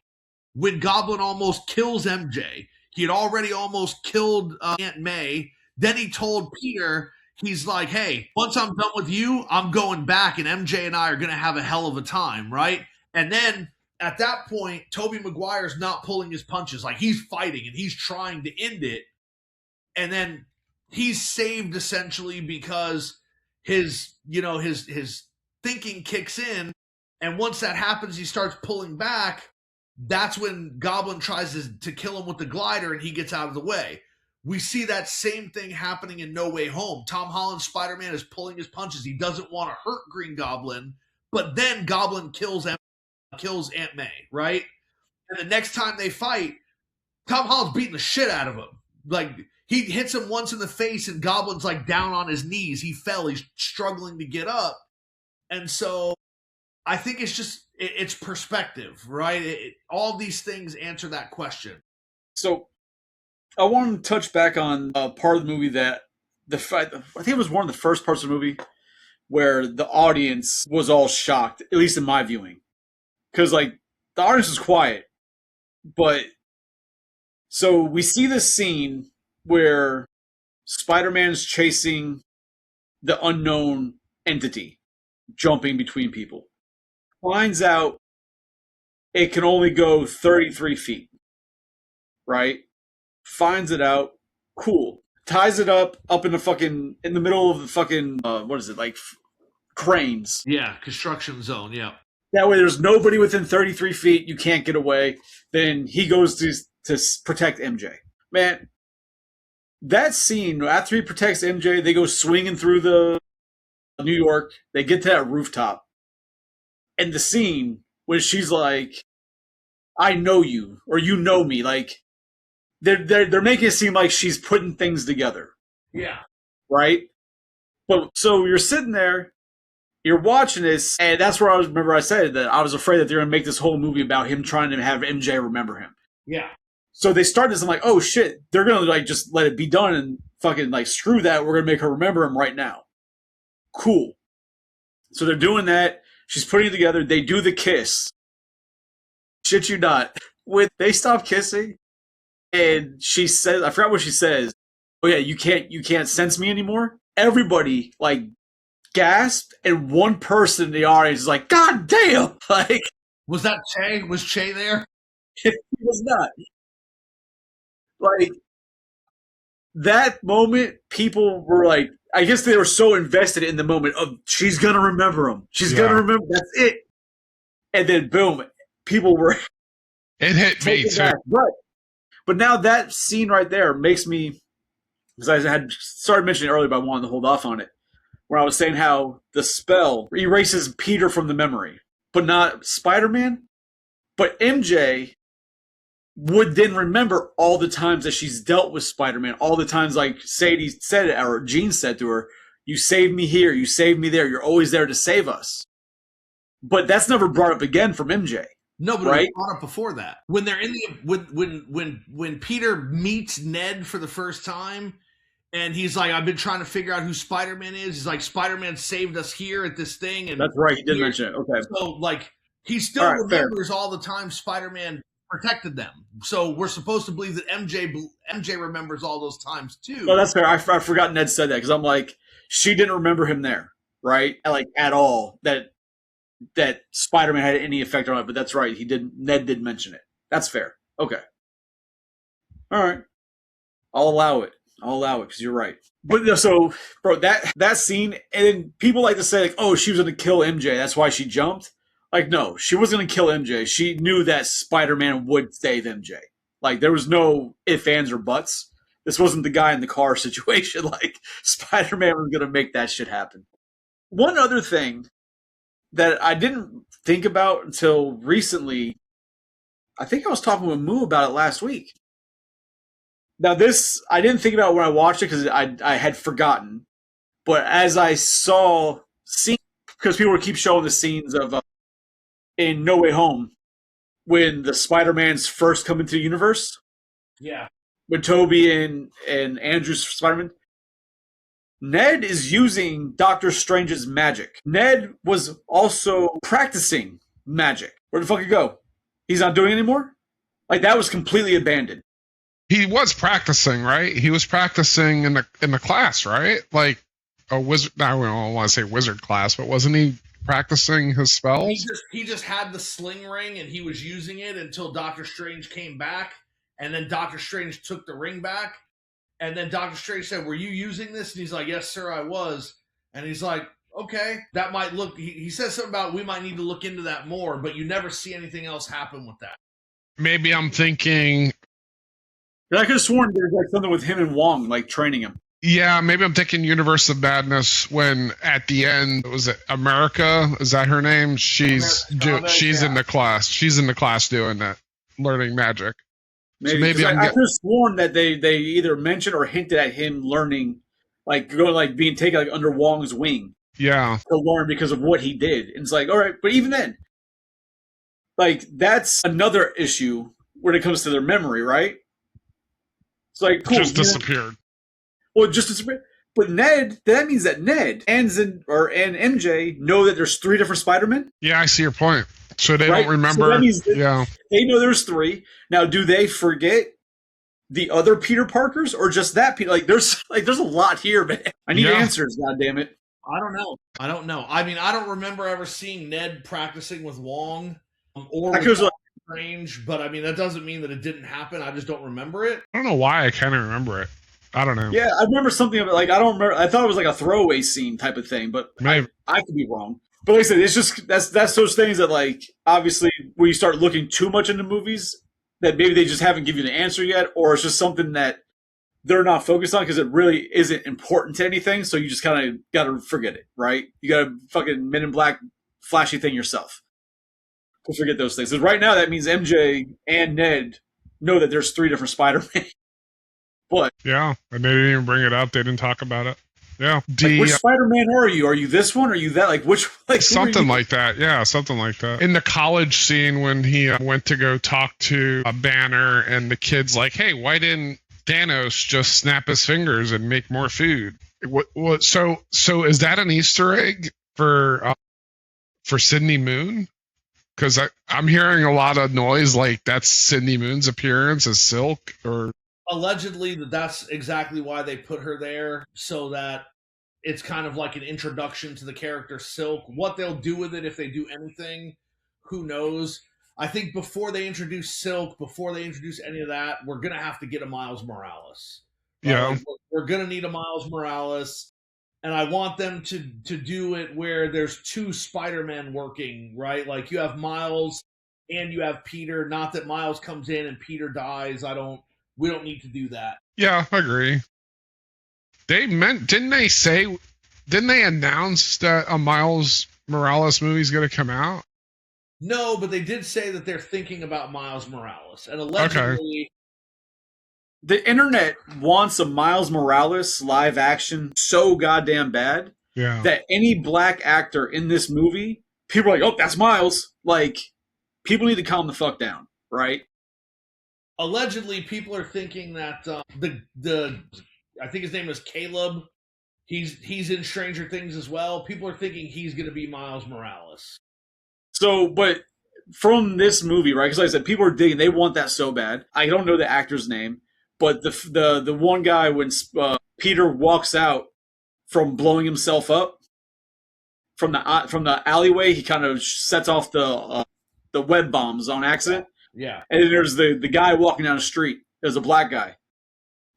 when Goblin almost kills MJ. He had already almost killed Aunt May. Then he told Peter, he's like, hey, once I'm done with you, I'm going back, and MJ and I are going to have a hell of a time, right? And then at that point, Tobey Maguire's not pulling his punches. Like, he's fighting, and he's trying to end it. And then he's saved essentially because his thinking kicks in. And once that happens, he starts pulling back. That's when Goblin tries to kill him with the glider, and he gets out of the way. We see that same thing happening in No Way Home. Tom Holland's Spider-Man is pulling his punches. He doesn't want to hurt Green Goblin, but then Goblin kills Aunt May, right? And the next time they fight, Tom Holland's beating the shit out of him. Like, he hits him once in the face, and Goblin's like down on his knees. He fell. He's struggling to get up. And so I think it's perspective, right? All these things answer that question. So I want to touch back on part of the movie that I think it was one of the first parts of the movie where the audience was all shocked, at least in my viewing. Because, like, the audience was quiet. But, so we see this scene where Spider-Man's chasing the unknown entity, jumping between people. Finds out it can only go 33 feet, right? Finds it out, cool. Ties it up in the middle of the fucking, what is it, like cranes. Yeah, construction zone, yeah. That way there's nobody within 33 feet, you can't get away. Then he goes to protect MJ. Man, that scene, after he protects MJ, they go swinging through the New York. They get to that rooftop. And the scene when she's like, I know you, or you know me, like, they're making it seem like she's putting things together. Yeah. Right? But so you're sitting there, you're watching this, and that's where I said that I was afraid that they're going to make this whole movie about him trying to have MJ remember him. Yeah. So they start this, I'm like, oh shit, they're going to like just let it be done and fucking like screw that, we're going to make her remember him right now. Cool. So they're doing that. She's putting it together. They do the kiss. Shit you not. When they stop kissing, and she says, I forgot what she says. Oh yeah, you can't sense me anymore. Everybody like gasped, and one person in the audience is like, God damn! Like, was that Che? Was Che there? It was not. Like, that moment, people were like, I guess they were so invested in the moment of she's gonna remember him. She's gonna remember. That's it. And then boom, people were. It hit me too. But now that scene right there makes me, because I had started mentioning earlier, but I wanted to hold off on it, where I was saying how the spell erases Peter from the memory, but not Spider-Man. But MJ would then remember all the times that she's dealt with Spider-Man, all the times like Sadie said it, or Jean said to her, you saved me here, you saved me there, you're always there to save us. But that's never brought up again from MJ. No, but it was brought up before that. When they're in the when Peter meets Ned for the first time, and he's like, I've been trying to figure out who Spider-Man is. He's like, Spider-Man saved us here at this thing, and that's right, he did mention it. Okay. So like he still remembers all the time Spider-Man protected them. So we're supposed to believe that MJ remembers all those times too. Oh, that's fair. I forgot Ned said that because I'm like, she didn't remember him there, right? Like at all. That Spider-Man had any effect on it, but that's right. Ned did mention it. That's fair. Okay. All right. I'll allow it because you're right. But so, bro, that scene, and then people like to say like, oh, she was going to kill MJ. That's why she jumped. Like, no, she wasn't going to kill MJ. She knew that Spider-Man would save MJ. Like, there was no ifs, ands, or buts. This wasn't the guy in the car situation. Like, Spider-Man was going to make that shit happen. One other thing that I didn't think about until recently, I think I was talking with Moo about it last week. Now this, I didn't think about when I watched it because I had forgotten. But as I saw scenes, because people keep showing the scenes of in No Way Home when the Spider-Mans first come into the universe, Yeah. when Toby and Andrew's Spider-Man, Ned is using Doctor Strange's magic. Ned was also practicing magic. Where the fuck he go? He's not doing it anymore? Like, that was completely abandoned. He was practicing, right? He was practicing in the class, right? Like a wizard. I don't want to say wizard class, but wasn't he practicing his spells? He just had the sling ring and he was using it until Doctor Strange came back, and then Doctor Strange took the ring back, and then Doctor Strange said, "Were you using this?" And he's like, "Yes, sir, I was." And he's like, "Okay, that might look." He says something about we might need to look into that more, but you never see anything else happen with that. Maybe I'm thinking. I could have sworn there was like something with him and Wong, like training him. Yeah, maybe I'm thinking Universe of Madness when at the end, was it America? Is that her name? She's in the class. She's in the class doing that, learning magic. Maybe, so I could have sworn that they either mentioned or hinted at him learning, like going like being taken like under Wong's wing. Yeah, to learn because of what he did. And it's like, all right, but even then, like that's another issue when it comes to their memory, right? It's like cool, just disappeared. Well, just disappeared. But Ned, that means that Ned and MJ know that there's 3 different Spider-Men. Yeah, I see your point. So they don't remember. So that means they know there's 3. Now, do they forget the other Peter Parkers or just that Peter? Like, there's a lot here, man. I need answers. God damn it. I don't know. I mean, I don't remember ever seeing Ned practicing with Wong or with Strange, but I mean, that doesn't mean that it didn't happen. I just don't remember it. I don't know why I kind of remember it. I don't know. Yeah, I remember something of it. Like, I don't remember. I thought it was like a throwaway scene type of thing, but I could be wrong. But like I said, it's just that's those things that, like, obviously when you start looking too much into movies, that maybe they just haven't given you the answer yet, or it's just something that they're not focused on because it really isn't important to anything. So you just kind of got to forget it, right? You got to fucking Men in Black flashy thing yourself to forget those things. Because right now that means MJ and Ned know that there's 3 different Spider-Man. But yeah, and they didn't even bring it up. They didn't talk about it. Yeah. Like, which Spider-Man are you? Are you this one? Or are you that? Like, which? Like, something like that. Yeah, something like that. In the college scene when he went to go talk to a Banner, and the kid's like, "Hey, why didn't Thanos just snap his fingers and make more food?" So is that an Easter egg for Sydney Moon? Because I'm hearing a lot of noise like that's Sydney Moon's appearance as Silk, or allegedly that's exactly why they put her there, so that it's kind of like an introduction to the character Silk. What they'll do with it, if they do anything, who knows? I think before they introduce Silk, before they introduce any of that, we're going to have to get a Miles Morales. Right? Yeah. Like, we're going to need a Miles Morales, and I want them to do it where there's 2 Spider-Men working, right? Like, you have Miles and you have Peter. Not that Miles comes in and Peter dies. We don't need to do that. Yeah, I agree. Didn't they announce that a Miles Morales movie is going to come out? No, but they did say that they're thinking about Miles Morales. And allegedly... The internet wants a Miles Morales live action so goddamn bad that any black actor in this movie, people are like, "Oh, that's Miles." Like, people need to calm the fuck down, right? Allegedly, people are thinking that I think his name is Caleb. He's in Stranger Things as well. People are thinking he's going to be Miles Morales. So, but from this movie, right? Because like I said, people are digging. They want that so bad. I don't know the actor's name, but the one guy when Peter walks out from blowing himself up from the alleyway, he kind of sets off the web bombs on accident. Yeah. And then there's the guy walking down the street. There's a black guy.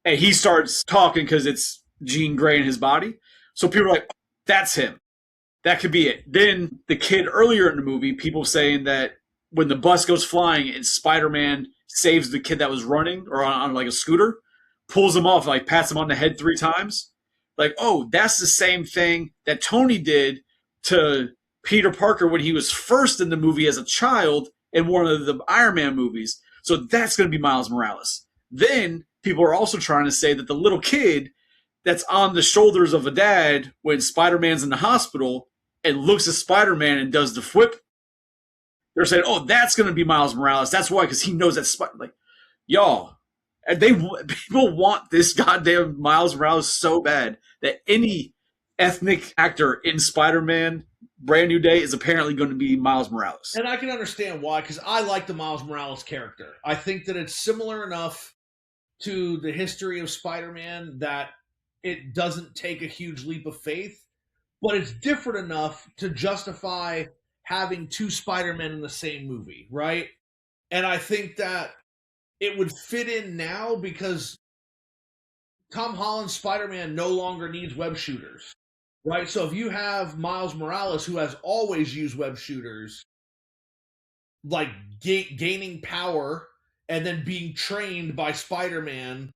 And he starts talking because it's Jean Grey in his body. So people are like, that's him. That could be it. Then the kid earlier in the movie, people saying that when the bus goes flying and Spider-Man saves the kid that was running or on like a scooter, pulls him off, like pats him on the head 3 times. Like, oh, that's the same thing that Tony did to Peter Parker when he was first in the movie as a child in one of the Iron Man movies. So that's going to be Miles Morales. Then people are also trying to say that the little kid that's on the shoulders of a dad when Spider-Man's in the hospital and looks at Spider-Man and does the flip. They're saying, "Oh, that's going to be Miles Morales. That's why, because he knows that like, y'all, and people want this goddamn Miles Morales so bad that any ethnic actor in Spider-Man Brand New Day is apparently going to be Miles Morales." And I can understand why, because I like the Miles Morales character. I think that it's similar enough to the history of Spider-Man that it doesn't take a huge leap of faith, but it's different enough to justify having two Spider-Men in the same movie, right? And I think that it would fit in now because Tom Holland's Spider-Man no longer needs web shooters, right? So if you have Miles Morales, who has always used web shooters, like gaining power and then being trained by Spider-Man,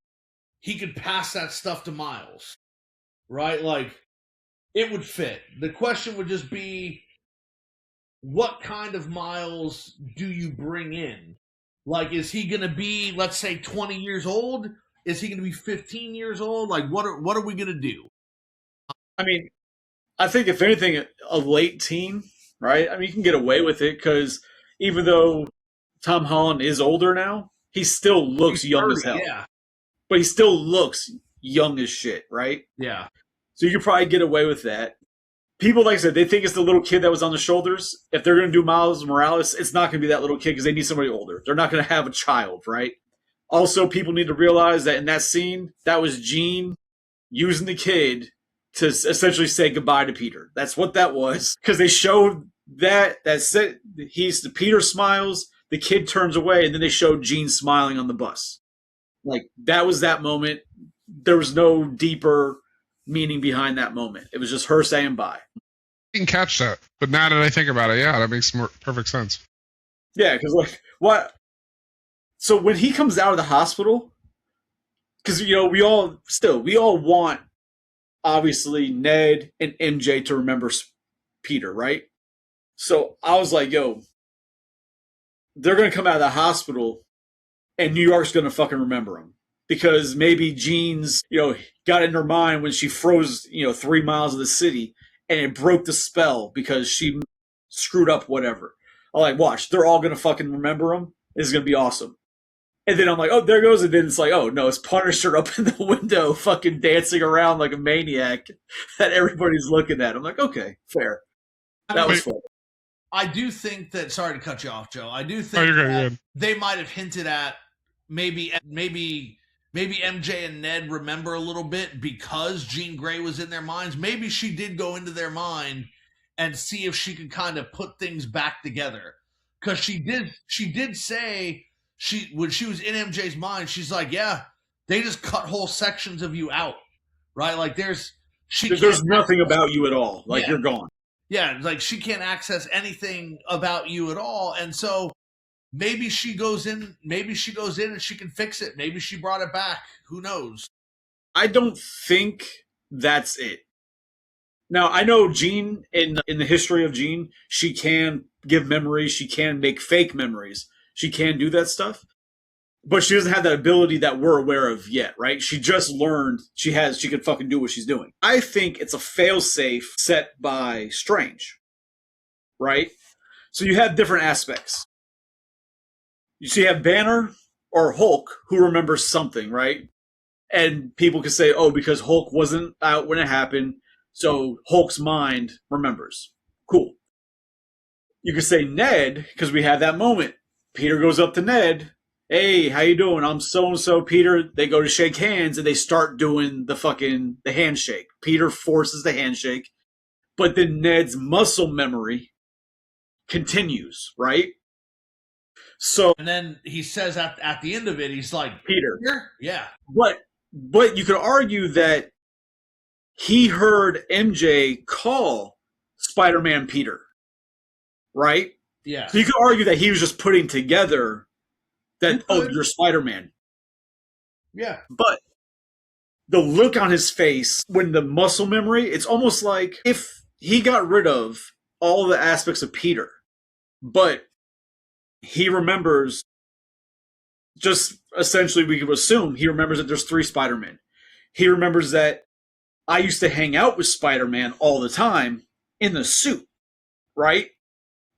he could pass that stuff to Miles, right? Like, it would fit. The question would just be, what kind of Miles do you bring in? Like, is he going to be, let's say, 20 years old? Is he going to be 15 years old? Like, what are we going to do? I mean, I think if anything, a late teen, right? I mean, you can get away with it because even though Tom Holland is older now, he still looks young as hell. Yeah. But he still looks young as shit, right? Yeah. So you could probably get away with that. People, like I said, they think it's the little kid that was on the shoulders. If they're going to do Miles Morales, it's not going to be that little kid because they need somebody older. They're not going to have a child, right? Also, people need to realize that in that scene, that was Jean using the kid to essentially say goodbye to Peter. That's what that was. Because they showed that Peter smiles, the kid turns away, and then they showed Jean smiling on the bus. Like, that was that moment. There was no deeper meaning behind that moment. It was just her saying bye. I didn't catch that, but now that I think about it, yeah, that makes perfect sense. Yeah, because like what? So when he comes out of the hospital, because we all want obviously Ned and MJ to remember Peter, right? So I was like, yo, they're gonna come out of the hospital, and New York's gonna fucking remember him. Because maybe Jean's, got in her mind when she froze, 3 miles of the city, and it broke the spell because she screwed up whatever. I'm like, watch, they're all gonna fucking remember him. This is gonna be awesome. And then I'm like, oh, there goes, and then it's like, oh no, it's Punisher up in the window, fucking dancing around like a maniac that everybody's looking at. I'm like, okay, fair. That was fun. I do think that. Sorry to cut you off, Joe. I do think that they might have hinted at maybe MJ and Ned remember a little bit because Jean Grey was in their minds. Maybe she did go into their mind and see if she could kind of put things back together. Because she did say when she was in MJ's mind, she's like, yeah, they just cut whole sections of you out, right? Like there's nothing about you at all. Like you're gone. Yeah, like she can't access anything about you at all, and so. Maybe she goes in and she can fix it. Maybe she brought it back. Who knows? I don't think that's it. Now, I know Jean, in the history of Jean, she can give memories. She can make fake memories. She can do that stuff. But she doesn't have that ability that we're aware of yet, right? She just learned she can fucking do what she's doing. I think it's a failsafe set by Strange, right? So you have different aspects. You have Banner or Hulk who remembers something, right? And people could say, oh, because Hulk wasn't out when it happened, so Hulk's mind remembers. Cool. You could say Ned, because we have that moment. Peter goes up to Ned. Hey, how you doing? I'm so-and-so, Peter. They go to shake hands, and they start doing the handshake. Peter forces the handshake. But then Ned's muscle memory continues, right? So, and then he says at the end of it, he's like, Peter. Yeah. But you could argue that he heard MJ call Spider-Man Peter, right? Yeah. So you could argue that he was just putting together that, you're Spider-Man. Yeah. But the look on his face when the muscle memory, it's almost like if he got rid of all the aspects of Peter, but he remembers, just essentially we could assume he remembers that there's 3 Spider-Men. He remembers that I used to hang out with Spider-Man all the time in the suit, right?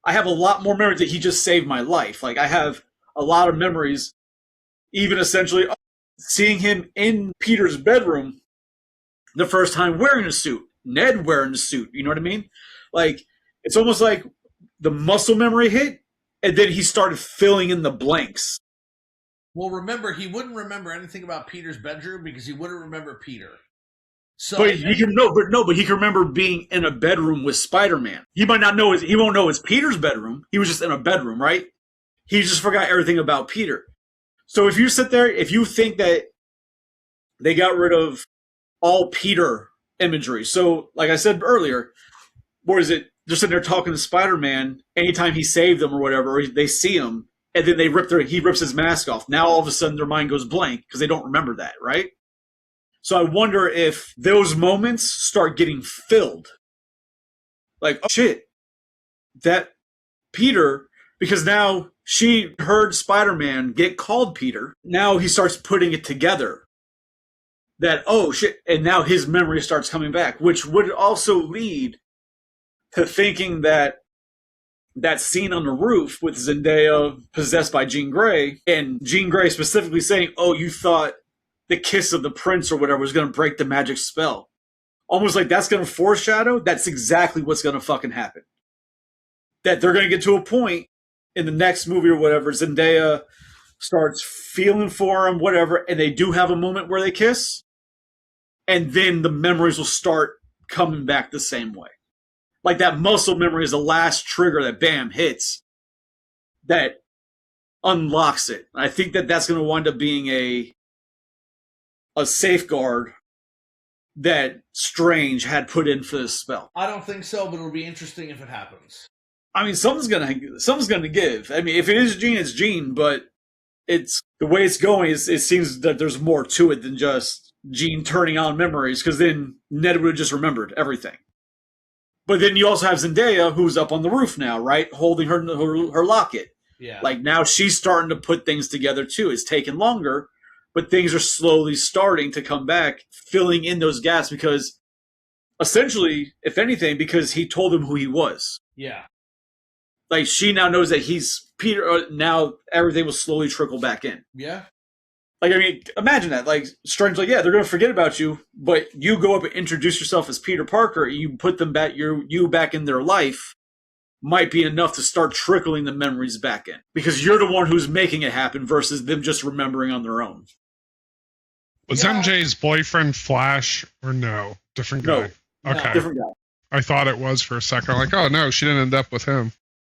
I have a lot more memories that he just saved my life. Like I have a lot of memories, even essentially seeing him in Peter's bedroom the first time wearing a suit, Ned wearing a suit. You know what I mean? Like it's almost like the muscle memory hit, and then he started filling in the blanks. Well, remember, he wouldn't remember anything about Peter's bedroom because he wouldn't remember Peter. So, but he can but he can remember being in a bedroom with Spider-Man. He might not know he won't know it's Peter's bedroom. He was just in a bedroom, right? He just forgot everything about Peter. So if you sit there, if you think that they got rid of all Peter imagery, so like I said earlier, what is it? They're sitting there talking to Spider-Man anytime he saved them or whatever, or they see him, and then he rips his mask off. Now all of a sudden their mind goes blank because they don't remember that, right? So I wonder if those moments start getting filled. Like, oh shit, that Peter, because now she heard Spider-Man get called Peter. Now he starts putting it together. That, oh shit, and now his memory starts coming back, which would also lead to thinking that scene on the roof with Zendaya possessed by Jean Grey, and Jean Grey specifically saying, oh, you thought the kiss of the prince or whatever was going to break the magic spell. Almost like that's going to foreshadow that's exactly what's going to fucking happen. That they're going to get to a point in the next movie or whatever, Zendaya starts feeling for him, whatever, and they do have a moment where they kiss, and then the memories will start coming back the same way. Like that muscle memory is the last trigger that bam hits that unlocks it. I think that that's going to wind up being a safeguard that Strange had put in for this spell. I don't think so, but it'll be interesting if it happens. I mean, something's gonna give. I mean, if it is Jean, it's Jean, but it's the way it's going. It seems that there's more to it than just Jean turning on memories, because then Ned would have just remembered everything. But then you also have Zendaya, who's up on the roof now, right, holding her locket. Yeah. Like now she's starting to put things together too. It's taken longer, but things are slowly starting to come back, filling in those gaps because, essentially, if anything, because he told him who he was. Yeah. Like, she now knows that he's Peter. Now everything will slowly trickle back in. Yeah. Like, I mean, imagine that. Like, Strange, like, yeah, they're going to forget about you, but you go up and introduce yourself as Peter Parker, and you put them back, you back in their life, might be enough to start trickling the memories back in. Because you're the one who's making it happen versus them just remembering on their own. Was MJ's boyfriend Flash or no? Different guy? No, okay. Different guy. I thought it was for a second. Like, oh no, she didn't end up with him.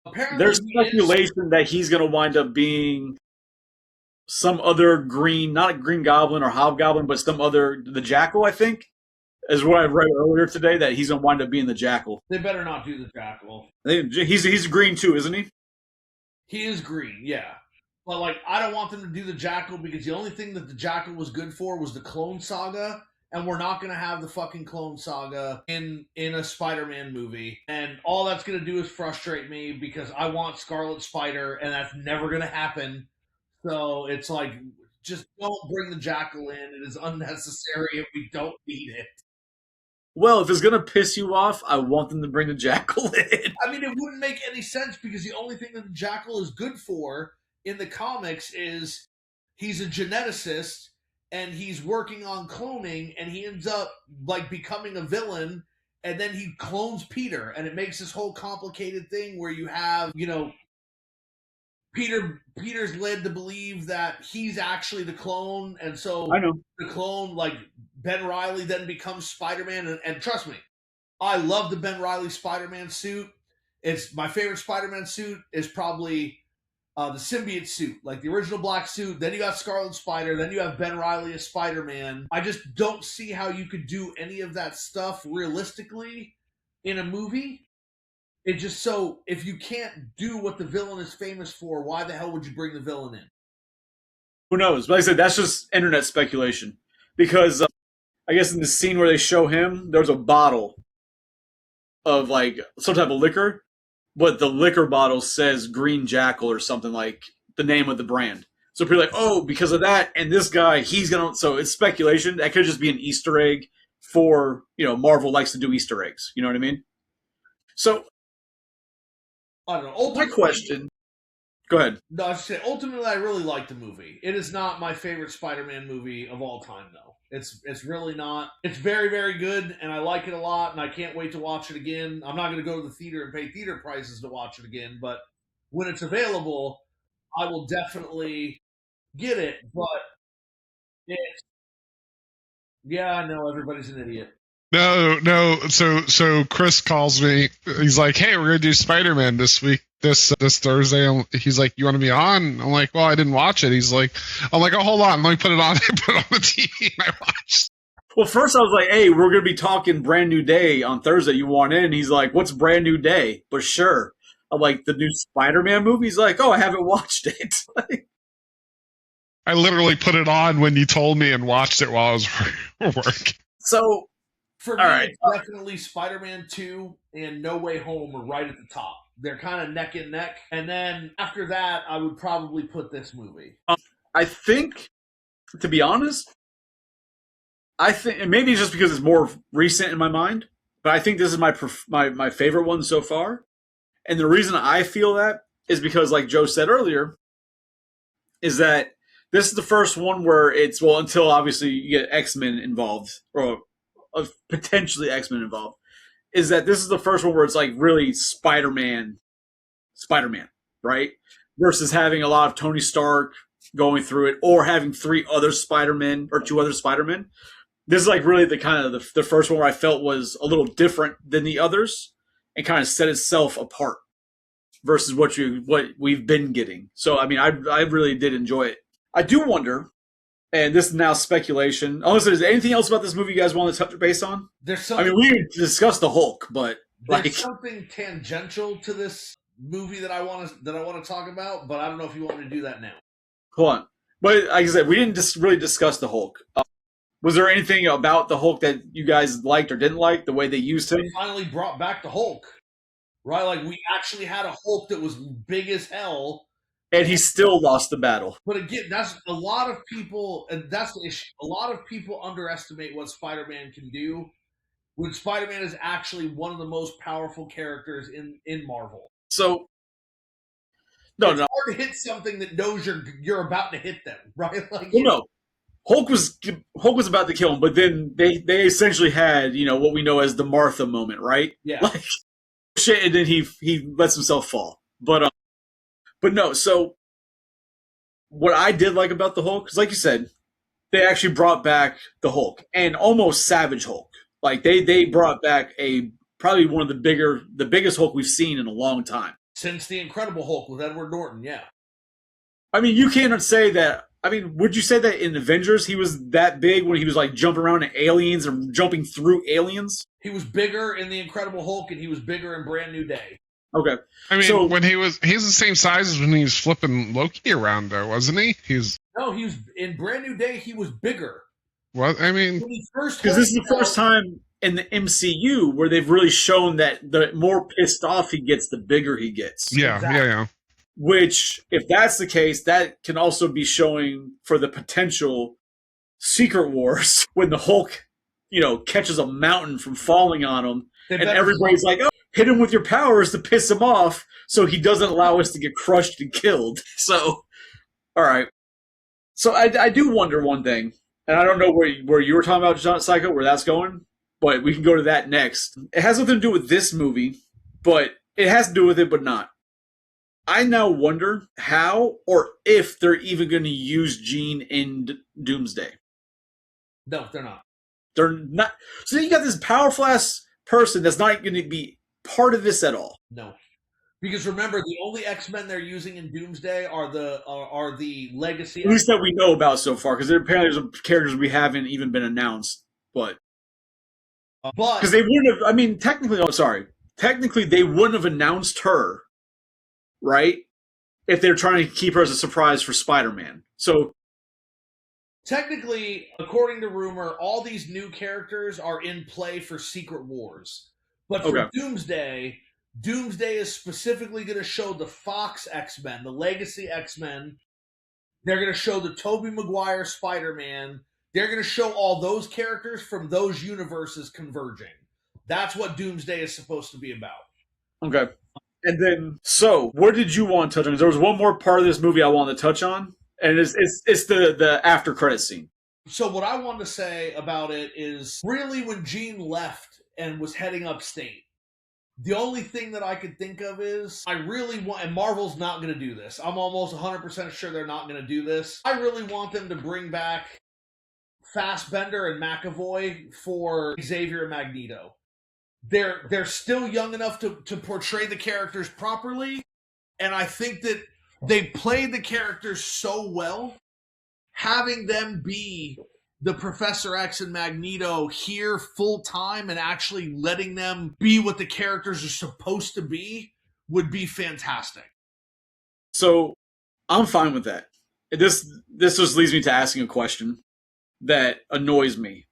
Apparently there's speculation that he's going to wind up being some other green, not a Green Goblin or Hobgoblin, but some other, the Jackal, I think, is what I read earlier today, that he's going to wind up being the Jackal. They better not do the Jackal. He's green too, isn't he? He is green, yeah. But, like, I don't want them to do the Jackal because the only thing that the Jackal was good for was the Clone Saga, and we're not going to have the fucking Clone Saga in a Spider-Man movie. And all that's going to do is frustrate me because I want Scarlet Spider, and that's never going to happen. So it's like, just don't bring the Jackal in. It is unnecessary and we don't need it. Well, if it's going to piss you off, I want them to bring the Jackal in. I mean, it wouldn't make any sense because the only thing that the Jackal is good for in the comics is he's a geneticist and he's working on cloning, and he ends up like becoming a villain, and then he clones Peter, and it makes this whole complicated thing where you have, you know, Peter's led to believe that he's actually the clone, and so I know the clone, like Ben Reilly, then becomes Spider-Man, and trust me, I love the Ben Reilly Spider-Man suit. It's my favorite Spider-Man suit is probably the symbiote suit, like the original black suit. Then you got Scarlet Spider. Then you have Ben Reilly as Spider-Man. I just don't see how you could do any of that stuff realistically in a movie. It just, so if you can't do what the villain is famous for, why the hell would you bring the villain in? Who knows? But like I said, that's just internet speculation. Because I guess in the scene where they show him, there's a bottle of like some type of liquor, but the liquor bottle says Green Jackal or something, like the name of the brand. So people are like, oh, because of that, and this guy, he's gonna. So it's speculation. That could just be an Easter egg for, Marvel likes to do Easter eggs. You know what I mean? So I don't know. my question. Go ahead. No, I was just saying, ultimately, I really like the movie. It is not my favorite Spider-Man movie of all time, though. It's really not. It's very, very good, and I like it a lot, and I can't wait to watch it again. I'm not going to go to the theater and pay theater prices to watch it again, but when it's available, I will definitely get it. But yeah, I know everybody's an idiot. No. So Chris calls me. He's like, "Hey, we're gonna do Spider-Man this week, this Thursday." He's like, "You want to be on?" I'm like, "Well, I didn't watch it." He's like, "I'm like, oh, hold on, let me put it on." I put it on the TV and I watched. Well, first I was like, "Hey, we're gonna be talking Brand New Day on Thursday. You want in?" He's like, "What's Brand New Day?" But sure. I'm like, "The new Spider-Man movie." He's like, "Oh, I haven't watched it." I literally put it on when you told me and watched it while I was working. So. For me, all right. It's definitely Spider-Man 2 and No Way Home are right at the top. They're kind of neck and neck. And then after that, I would probably put this movie. I think, to be honest, and maybe it's just because it's more recent in my mind, but I think this is my favorite one so far. And the reason I feel that is because, like Joe said earlier, is that this is the first one where it's, well, until obviously you get X-Men involved, or potentially X-Men involved, is that this is the first one where it's like really Spider-Man, right? Versus having a lot of Tony Stark going through it, or having 3 other Spider-Men or 2 other Spider-Men. This is like really the kind of the first one where I felt was a little different than the others and kind of set itself apart versus what we've been getting. So I mean, I really did enjoy it. I do wonder. And this is now speculation. Unless there's anything else about this movie you guys want to touch base on? I mean, we didn't discuss the Hulk, but there's something tangential to this movie that I want to talk about, but I don't know if you want me to do that now. Hold on. But like I said, we didn't really discuss the Hulk. Was there anything about the Hulk that you guys liked or didn't like, the way they used him? They finally brought back the Hulk, right? Like, we actually had a Hulk that was big as hell. And he still lost the battle. But again, that's a lot of people, and that's the issue. A lot of people underestimate what Spider-Man can do, when Spider-Man is actually one of the most powerful characters in Marvel. So, it's hard to hit something that knows you're about to hit them, right? Like, no. Hulk was about to kill him, but then they essentially had, what we know as the Martha moment, right? Yeah. Like, shit, and then he lets himself fall. But no, so what I did like about the Hulk, because like you said, they actually brought back the Hulk, and almost Savage Hulk. Like they brought back probably one of the biggest Hulk we've seen in a long time. Since the Incredible Hulk with Edward Norton, yeah. I mean, you can't say that. I mean, would you say that in Avengers he was that big when he was like jumping around at aliens and jumping through aliens? He was bigger in the Incredible Hulk, and he was bigger in Brand New Day. Okay. I mean, when he's the same size as when he was flipping Loki around, though, wasn't he? He was in Brand New Day. He was bigger. What? I mean, because this is the first time in the MCU where they've really shown that the more pissed off he gets, the bigger he gets. Yeah, exactly. Yeah. Which, if that's the case, that can also be showing for the potential Secret Wars when the Hulk, catches a mountain from falling on him, and everybody's like, "Oh, hit him with your powers to piss him off, so he doesn't allow us to get crushed and killed." So, all right. So I do wonder one thing, and I don't know where you were talking about, Psycho, where that's going, but we can go to that next. It has nothing to do with this movie, but it has to do with it, but not. I now wonder how or if they're even going to use Jean in Doomsday. No, they're not. They're not. So you got this powerful ass person that's not going to be part of this at all. No, because remember, the only X-Men they're using in Doomsday are the legacy. At least that we know about so far, because apparently there's some characters we haven't even been announced. But because they wouldn't have. I mean, technically they wouldn't have announced her, right? If they're trying to keep her as a surprise for Spider-Man. So technically, according to rumor, all these new characters are in play for Secret Wars. But for Doomsday is specifically going to show the Fox X-Men, the Legacy X-Men. They're going to show the Tobey Maguire Spider-Man. They're going to show all those characters from those universes converging. That's what Doomsday is supposed to be about. Okay. And then, so what did you want to touch on? 'Cause there was one more part of this movie I wanted to touch on, and it's the after credit scene. So what I wanted to say about it is really when Jean left and was heading upstate, the only thing that I could think of is I really want, and Marvel's not going to do this. I'm almost 100% sure they're not going to do this. I really want them to bring back Fassbender and McAvoy for Xavier and Magneto. They're still young enough to portray the characters properly, and I think that they played the characters so well, having them be the Professor X and Magneto here full time and actually letting them be what the characters are supposed to be would be fantastic. So I'm fine with that. This just leads me to asking a question that annoys me.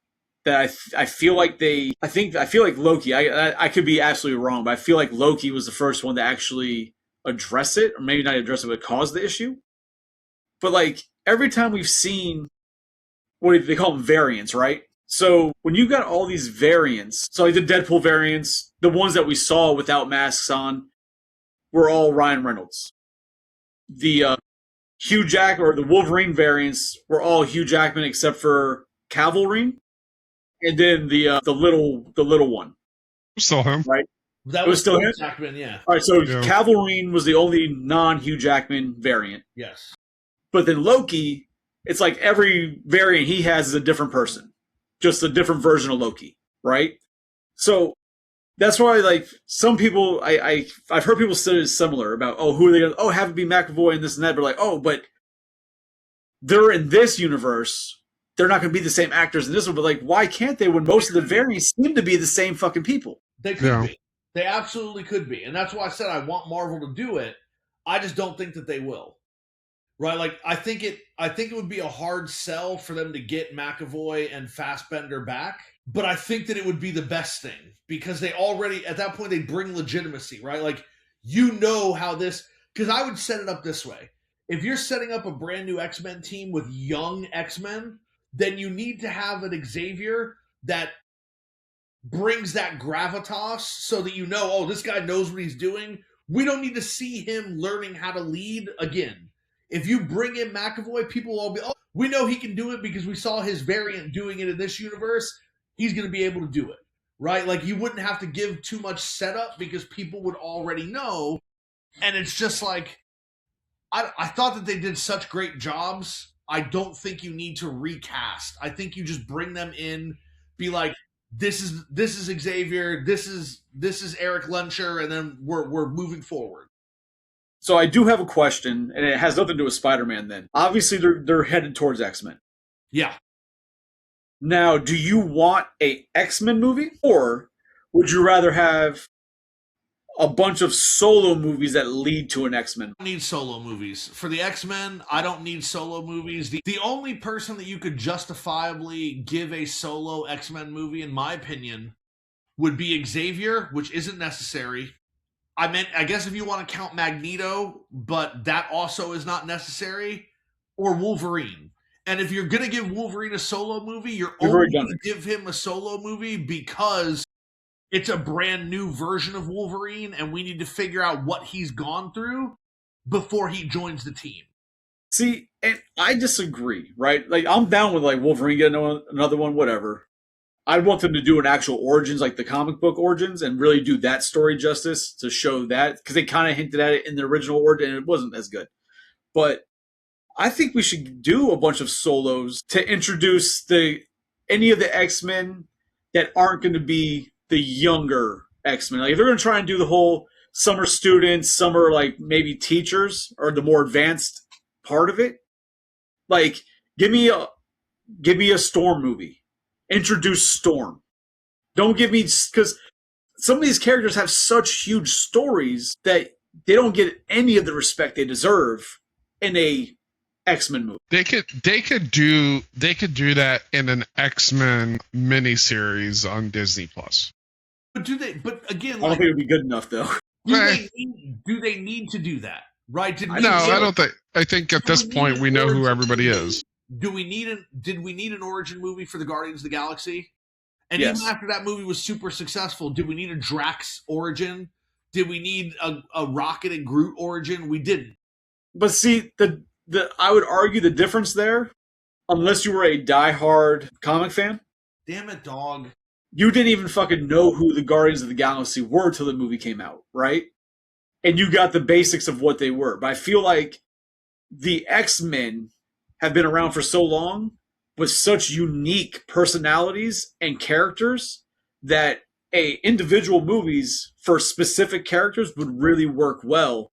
That I feel like I feel like Loki. I could be absolutely wrong, but I feel like Loki was the first one to actually address it, or maybe not address it, but cause the issue. But like every time we've seen, what do they call them, variants, right? So when you've got all these variants, so like the Deadpool variants, the ones that we saw without masks on, were all Ryan Reynolds. The Hugh Jack or the Wolverine variants were all Hugh Jackman except for Cavalry. And then the little one, Still him, right? That It was still him? Jackman, yeah. All right, so Yeah. Cavalry was the only non-Hugh Jackman variant. Yes. But then Loki, it's like every variant he has is a different person, just a different version of Loki, right? So that's why, like, some people, I've heard people say similar about, who are they going to, have it be McAvoy and this and that, but like, but they're in this universe. They're not going to be the same actors in this one, but like, why can't they when most of the variants seem to be the same fucking people? They could be. They absolutely could be. And that's why I said I want Marvel to do it. I just don't think that they will. Right? Like, I think it would be a hard sell for them to get McAvoy and Fassbender back, but I think that it would be the best thing because they already, at that point, they bring legitimacy, right? Like, you know how this, because I would set it up this way. If you're setting up a brand new X-Men team with young X-Men, then you need to have an Xavier that brings that gravitas so that you know, this guy knows what he's doing. We don't need to see him learning how to lead again. If you bring in McAvoy, people will all be, we know he can do it because we saw his variant doing it in this universe. He's going to be able to do it, right? Like, you wouldn't have to give too much setup because people would already know. And it's just like, I thought that they did such great jobs. I don't think you need to recast. I think you just bring them in, be like, this is Xavier, this is Eric Luncher, and then we're moving forward. So I do have a question, and it has nothing to do with Spider-Man then. Obviously, they're headed towards X-Men. Yeah. Now, do you want a X-Men movie, or would you rather have a bunch of solo movies that lead to an X-Men? I don't need solo movies. For the X-Men, I don't need solo movies. The only person that you could justifiably give a solo X-Men movie, in my opinion, would be Xavier, which isn't necessary. I guess if you want to count Magneto, but that also is not necessary, or Wolverine. And if you're going to give Wolverine a solo movie, you're only going to give him a solo movie because it's a brand new version of Wolverine, and we need to figure out what he's gone through before he joins the team. See, and I disagree, right? Like, I'm down with, like, Wolverine getting another one, whatever. I want them to do an actual origins, like the comic book origins, and really do that story justice to show that, because they kind of hinted at it in the original origin, and it wasn't as good. But I think we should do a bunch of solos to introduce any of the X-Men that aren't going to be the younger X-Men. Like, if they're going to try and do the whole summer students, summer, like, maybe teachers, or the more advanced part of it, like, give me a Storm movie. Introduce Storm. Don't give me, because some of these characters have such huge stories that they don't get any of the respect they deserve in a X-Men movie. They could do that in an X-Men miniseries on Disney Plus. But again, I don't think it would be good enough, though. Do they need to do that? Right? I don't think. I think at this point we know who everybody is. Did we need an origin movie for the Guardians of the Galaxy? And Yes. even after that movie was super successful, did we need a Drax origin? Did we need a Rocket and Groot origin? We didn't. But see, the I would argue the difference there, unless you were a diehard comic fan, Damn it, dog. you didn't even fucking know who the Guardians of the Galaxy were till the movie came out, right? And you got the basics of what they were. But I feel like the X-Men have been around for so long with such unique personalities and characters that individual movies for specific characters would really work well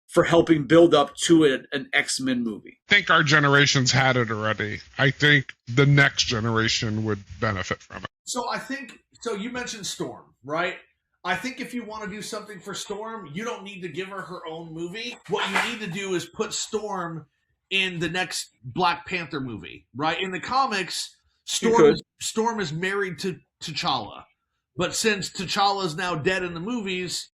for helping build up to an X-Men movie. I think our generation's had it already. I think the next generation would benefit from it. So you mentioned Storm, right? I think if you want to do something for Storm, you don't need to give her her own movie. What you need to do is put Storm in the next Black Panther movie, right? In the comics, Storm is married to T'Challa. But since T'Challa is now dead in the movies,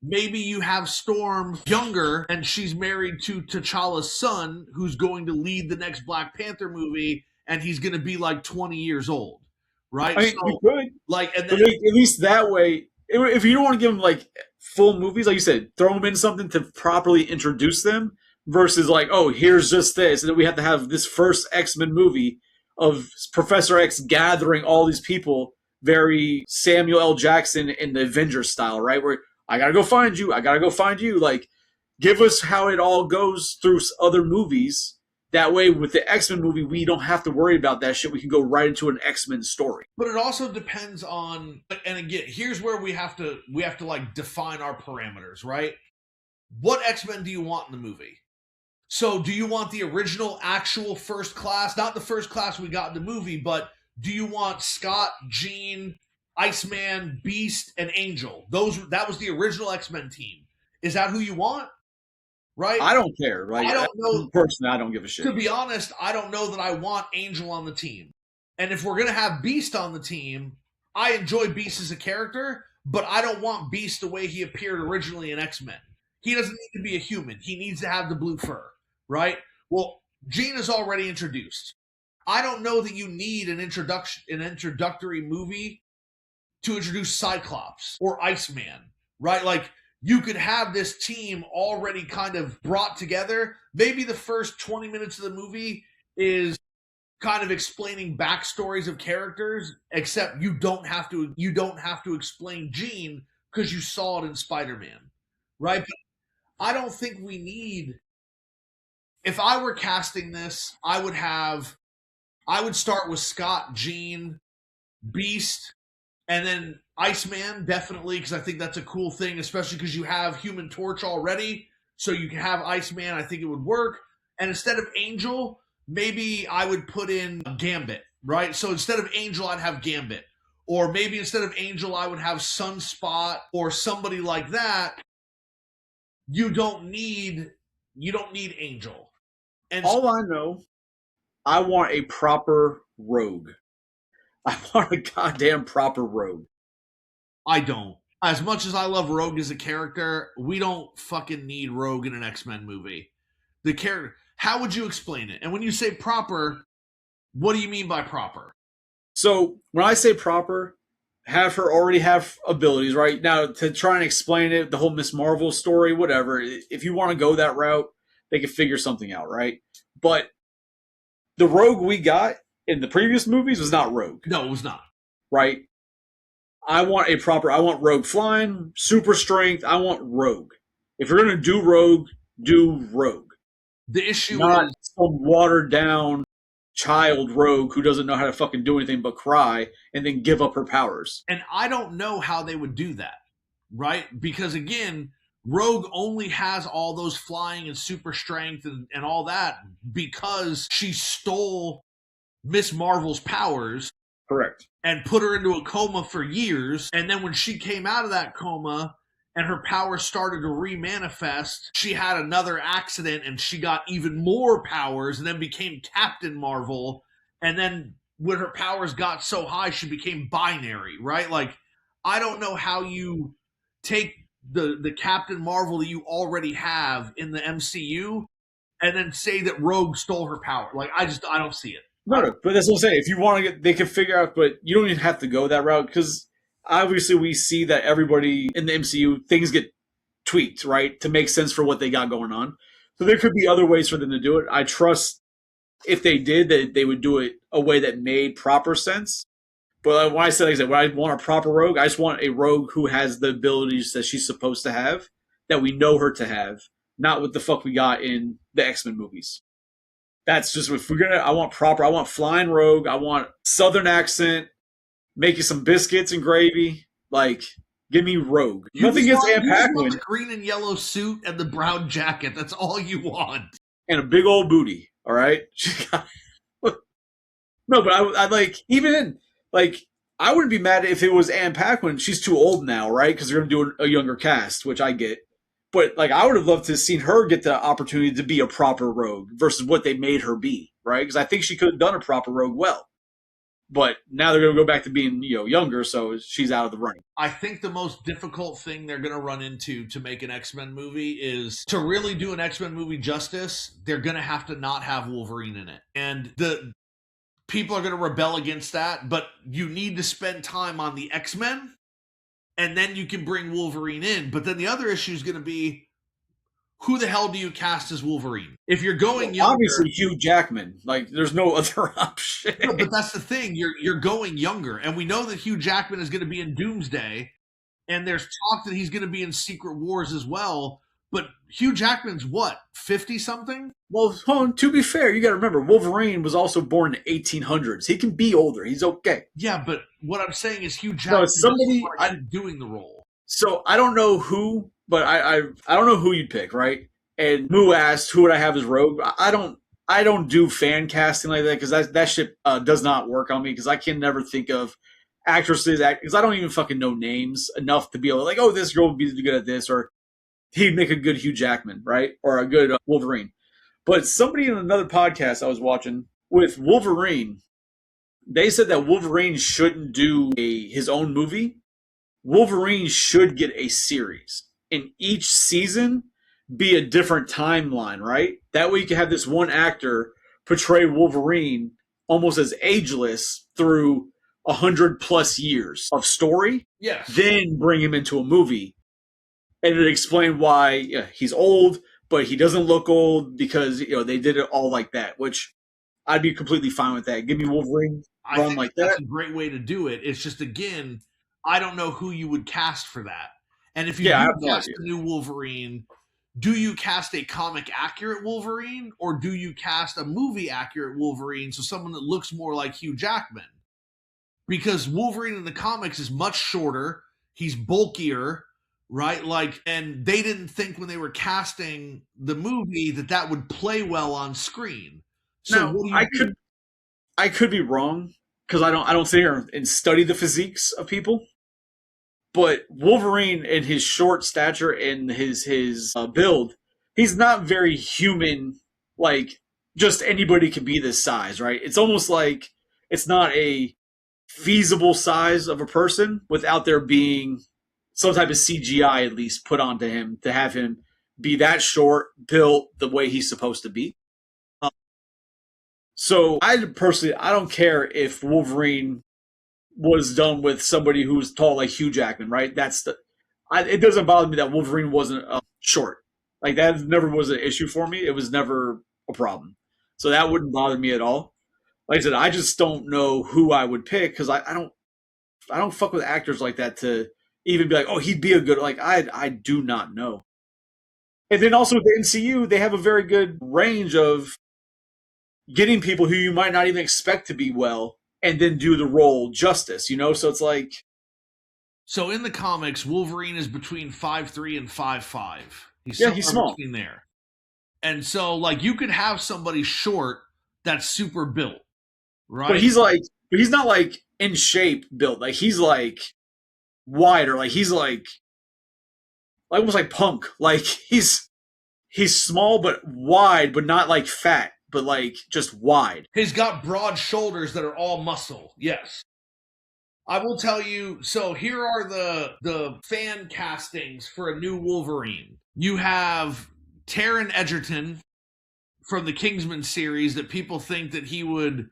maybe you have Storm younger and she's married to T'Challa's son, who's going to lead the next Black Panther movie, and he's going to be like 20 years old, right? I mean, we could. And then, at least that way, if you don't want to give them like full movies, like you said, throw them in something to properly introduce them versus like, oh, here's just this. And then we have to have this first X-Men movie of Professor X gathering all these people, very Samuel L. Jackson in the Avengers style, right? Where I got to go find you. I got to go find you. Like, give us how it all goes through other movies. That way, with the X-Men movie, we don't have to worry about that shit. We can go right into an X-Men story. But it also depends on, and again, here's where we have to like define our parameters, right? What X-Men do you want in the movie? So do you want the original actual first class, not the first class we got in the movie, but do you want Scott, Jean, Iceman, Beast, and Angel? That was the original X-Men team. Is that who you want? Right? I don't care. Like, I don't know. Personally, I don't give a shit. To be honest, I don't know that I want Angel on the team. And if we're going to have Beast on the team, I enjoy Beast as a character, but I don't want Beast the way he appeared originally in X-Men. He doesn't need to be a human. He needs to have the blue fur, right? Well, Jean is already introduced. I don't know that you need an introductory movie to introduce Cyclops or Iceman, right? Like, you could have this team already kind of brought together. Maybe the first 20 minutes of the movie is kind of explaining backstories of characters, except you don't have to explain Jean because you saw it in Spider-Man, right? But I don't think we need. If I were casting this, I would start with Scott, Jean, Beast, and then Iceman, definitely, because I think that's a cool thing, especially because you have Human Torch already, so you can have Iceman. I think it would work. And instead of Angel, maybe I would put in Gambit, right? So instead of Angel, I'd have Gambit. Or maybe instead of Angel, I would have Sunspot or somebody like that. You don't need Angel. And all I know, I want a proper Rogue. I want a goddamn proper Rogue. I don't. As much as I love Rogue as a character, we don't fucking need Rogue in an X-Men movie. The character, how would you explain it? And when you say proper, what do you mean by proper? So when I say proper, have her already have abilities, right? Now, to try and explain it, the whole Miss Marvel story, whatever, if you want to go that route, they can figure something out, right? But the Rogue we got in the previous movies was not Rogue. No, it was not. Right? I want Rogue flying, super strength. I want Rogue. If you're going to do Rogue. The issue not is some watered down child Rogue who doesn't know how to fucking do anything but cry and then give up her powers. And I don't know how they would do that, right? Because again, Rogue only has all those flying and super strength and all that because she stole Miss Marvel's powers. Correct. And put her into a coma for years. And then when she came out of that coma and her powers started to remanifest, she had another accident and she got even more powers and then became Captain Marvel. And then when her powers got so high, she became binary, right? Like, I don't know how you take the Captain Marvel that you already have in the MCU and then say that Rogue stole her power. Like, I don't see it. No, but that's what I'm saying. If you want to get, they can figure out, but you don't even have to go that route because obviously we see that everybody in the MCU, things get tweaked, right, to make sense for what they got going on. So there could be other ways for them to do it. I trust if they did that they would do it a way that made proper sense. But when I said, like I said, when I want a proper Rogue, I just want a Rogue who has the abilities that she's supposed to have, that we know her to have, not what the fuck we got in the X-Men movies. That's just, if we're gonna, I want flying Rogue, I want Southern accent, make you some biscuits and gravy, like, give me Rogue. Nothing against Anne Paquin. The green and yellow suit and the brown jacket, that's all you want. And a big old booty, all right? No, but I like, even in, like, I wouldn't be mad if it was Anne Paquin. She's too old now, right? Because they're going to do a younger cast, which I get. But, like, I would have loved to have seen her get the opportunity to be a proper Rogue versus what they made her be, right? Because I think she could have done a proper Rogue well. But now they're going to go back to being, younger, so she's out of the running. I think the most difficult thing they're going to run into to make an X-Men movie is, to really do an X-Men movie justice, they're going to have to not have Wolverine in it. And the people are going to rebel against that, but you need to spend time on the X-Men, and then you can bring Wolverine in. But then the other issue is going to be, who the hell do you cast as Wolverine? If you're going younger, obviously Hugh Jackman. Like, there's no other option. No, but that's the thing. You're going younger, and we know that Hugh Jackman is going to be in Doomsday, and there's talk that he's going to be in Secret Wars as well. But Hugh Jackman's what, 50-something? Well, to be fair, you got to remember, Wolverine was also born in the 1800s. He can be older. He's okay. Yeah, but what I'm saying is Hugh Jackman is doing the role. So I don't know who, but I don't know who you'd pick, right? And Moo asked, who would I have as Rogue? I don't do fan casting like that because that shit does not work on me because I can never think of actresses because I don't even fucking know names enough to be able to, like, oh, this girl would be good at this, or he'd make a good Hugh Jackman, right? Or a good Wolverine. But somebody in another podcast I was watching with Wolverine, they said that Wolverine shouldn't do his own movie. Wolverine should get a series. And each season be a different timeline, right? That way you can have this one actor portray Wolverine almost as ageless through 100+ years of story. Yes. Then bring him into a movie. And it explained why he's old, but he doesn't look old because they did it all like that, which I'd be completely fine with that. Give me Wolverine run like that. That's a great way to do it. It's just, again, I don't know who you would cast for that. And if you do cast a new Wolverine, do you cast a comic accurate Wolverine or do you cast a movie accurate Wolverine, so someone that looks more like Hugh Jackman? Because Wolverine in the comics is much shorter, he's bulkier, right? Like, and they didn't think when they were casting the movie that would play well on screen. So now, what do you do? I could be wrong because I don't sit here and study the physiques of people. But Wolverine in his short stature and his build, he's not very human. Like, just anybody can be this size, right? It's almost like it's not a feasible size of a person without there being some type of CGI at least put onto him to have him be that short, built the way he's supposed to be. So I don't care if Wolverine was done with somebody who's tall like Hugh Jackman, right? It doesn't bother me that Wolverine wasn't short. Like, that never was an issue for me. It was never a problem. So that wouldn't bother me at all. Like I said, I just don't know who I would pick because I don't fuck with actors like that to even be like, oh, he'd be a good, like, I do not know. And then also with the MCU, they have a very good range of getting people who you might not even expect to be well and then do the role justice, So it's like... So in the comics, Wolverine is between 5'3" and 5'5". He's small. Between there. And so, like, you could have somebody short that's super built, right? But he's not, like, in shape built. Like, he's, like, wider. Like, he's, like almost like Punk. Like, he's small but wide, but not, like, fat. But, like, just wide. He's got broad shoulders that are all muscle. Yes. I will tell you, so here are the fan castings for a new Wolverine. You have Taron Egerton from the Kingsman series that people think that he would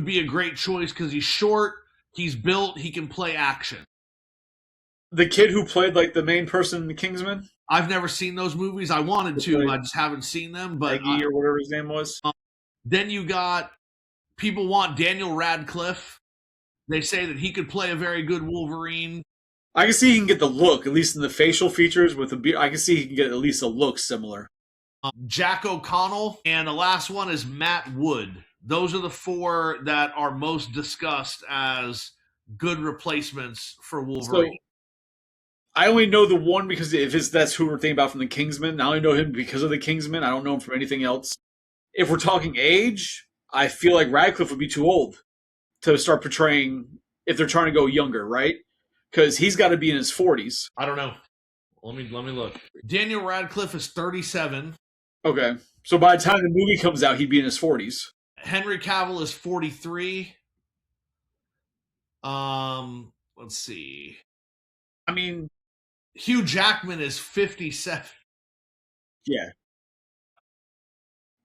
be a great choice because he's short, he's built, he can play action. The kid who played like the main person in the Kingsman? I've never seen those movies. I wanted to, I just haven't seen them. But Maggie or whatever his name was. Then you got people want Daniel Radcliffe. They say that he could play a very good Wolverine. I can see he can get the look, at least in the facial features with the beard. I can see he can get at least a look similar. Jack O'Connell, and the last one is Matt Wood. Those are the four that are most discussed as good replacements for Wolverine. So, I only know the one because that's who we're thinking about from the Kingsman. I only know him because of the Kingsman. I don't know him from anything else. If we're talking age, I feel like Radcliffe would be too old to start portraying if they're trying to go younger, right? Because he's got to be in his 40s. I don't know. Let me look. Daniel Radcliffe is 37. Okay. So by the time the movie comes out, he'd be in his 40s. Henry Cavill is 43. Let's see. I mean, Hugh Jackman is 57. Yeah.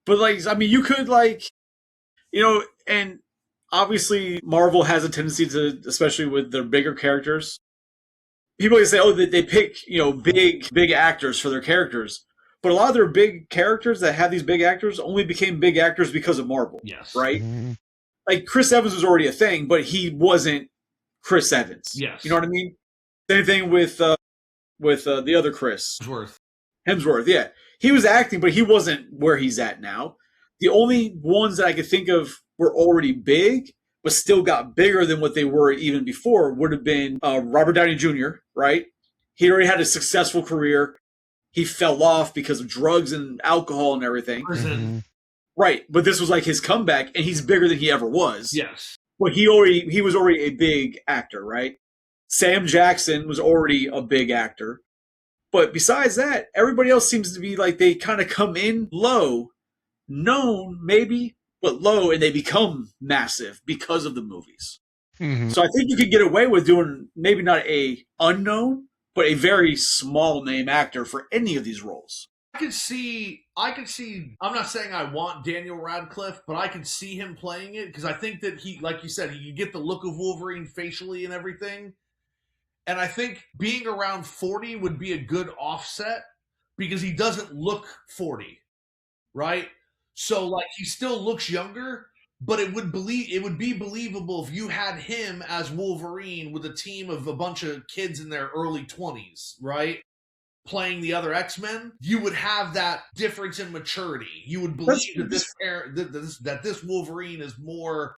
But, like, I mean, you could, like, and obviously Marvel has a tendency to, especially with their bigger characters, people can say, oh, they pick, big actors for their characters. But a lot of their big characters that have these big actors only became big actors because of Marvel. Yes. Right? Mm-hmm. Like, Chris Evans was already a thing, but he wasn't Chris Evans. Yes. You know what I mean? Same thing with the other Chris. Hemsworth, yeah. He was acting, but he wasn't where he's at now. The only ones that I could think of were already big, but still got bigger than what they were even before would have been Robert Downey Jr., right? He already had a successful career. He fell off because of drugs and alcohol and everything. Mm-hmm. Right, but this was like his comeback, and he's bigger than he ever was. Yes. But he was already a big actor, right? Sam Jackson was already a big actor. But besides that, everybody else seems to be like they kind of come in low, known maybe, but low, and they become massive because of the movies. Mm-hmm. So I think you could get away with doing maybe not a unknown, but a very small name actor for any of these roles. I could see, I'm not saying I want Daniel Radcliffe, but I could see him playing it because I think that he, like you said, he could get the look of Wolverine facially and everything. And I think being around 40 would be a good offset because he doesn't look 40, right? So, like, he still looks younger, but it would be believable if you had him as Wolverine with a team of a bunch of kids in their early 20s, right? Playing the other X-Men. You would have that difference in maturity. You would believe that this Wolverine is more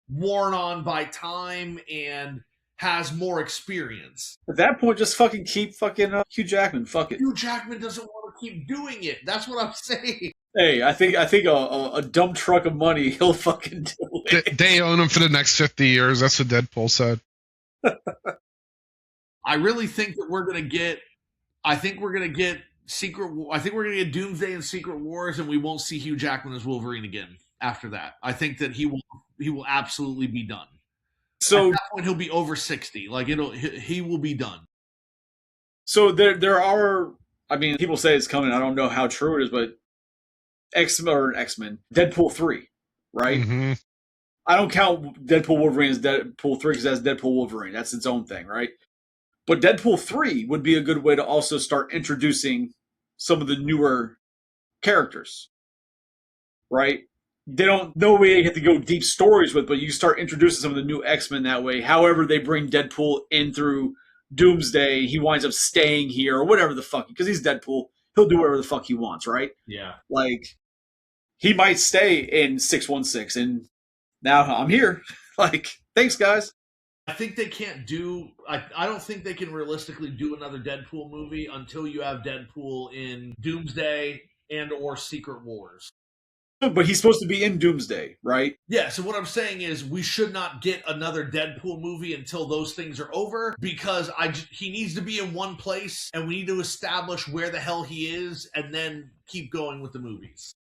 worn on by time and has more experience. At that point, just fucking keep Hugh Jackman. Fuck it. Hugh Jackman doesn't want to keep doing it. That's what I'm saying. Hey, I think a dump truck of money, he'll fucking do it. They own him for the next 50 years. That's what Deadpool said. I really think that we're gonna get. I think we're gonna get Doomsday and Secret Wars, and we won't see Hugh Jackman as Wolverine again after that. I think that he will absolutely be done. So at that point, he'll be over 60. Like he will be done. So there are. I mean, people say it's coming. I don't know how true it is, but X-Men, Deadpool 3, right? Mm-hmm. I don't count Deadpool Wolverine as Deadpool 3 because that's Deadpool Wolverine. That's its own thing, right? But Deadpool 3 would be a good way to also start introducing some of the newer characters, right? They don't know way you have to go deep stories with, but you start introducing some of the new X-Men that way. However, they bring Deadpool in through Doomsday, he winds up staying here or whatever the fuck, because he's Deadpool. He'll do whatever the fuck he wants, right? Yeah. Like, he might stay in 616, and now I'm here. Like, thanks, guys. I think they can't do. I don't think they can realistically do another Deadpool movie until you have Deadpool in Doomsday and or Secret Wars. But he's supposed to be in Doomsday, right? Yeah, so what I'm saying is we should not get another Deadpool movie until those things are over, because he needs to be in one place, and we need to establish where the hell he is, and then keep going with the movies.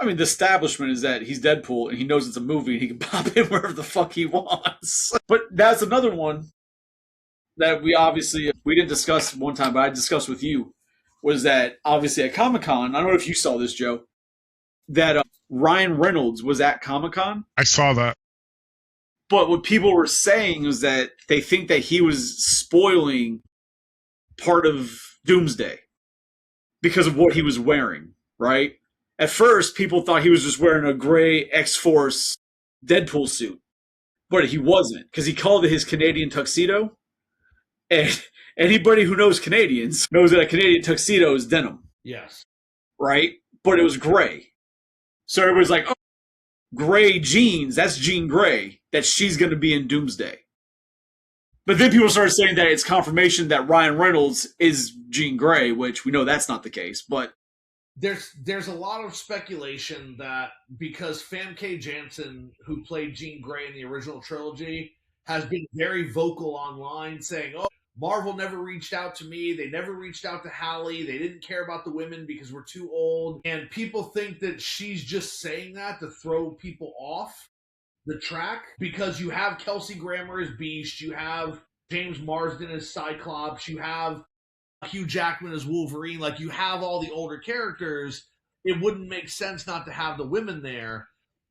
I mean, the establishment is that he's Deadpool, and he knows it's a movie, and he can pop in wherever the fuck he wants. But that's another one that we didn't discuss one time, but I discussed with you, was that obviously at Comic-Con, I don't know if you saw this, Joe, that Ryan Reynolds was at Comic-Con. I saw that. But what people were saying was that they think that he was spoiling part of Doomsday because of what he was wearing, right? At first, people thought he was just wearing a gray X-Force Deadpool suit, but he wasn't, because he called it his Canadian tuxedo. And anybody who knows Canadians knows that a Canadian tuxedo is denim. Yes. Right? But it was gray. So everybody's like, oh, gray jeans, that's Jean Grey, that she's going to be in Doomsday. But then people started saying that it's confirmation that Ryan Reynolds is Jean Grey, which we know that's not the case. But there's a lot of speculation that because Famke Janssen, who played Jean Grey in the original trilogy, has been very vocal online saying, oh, Marvel never reached out to me. They never reached out to Halle. They didn't care about the women because we're too old. And people think that she's just saying that to throw people off the track, because you have Kelsey Grammer as Beast, you have James Marsden as Cyclops, you have Hugh Jackman as Wolverine, like you have all the older characters. It wouldn't make sense not to have the women there.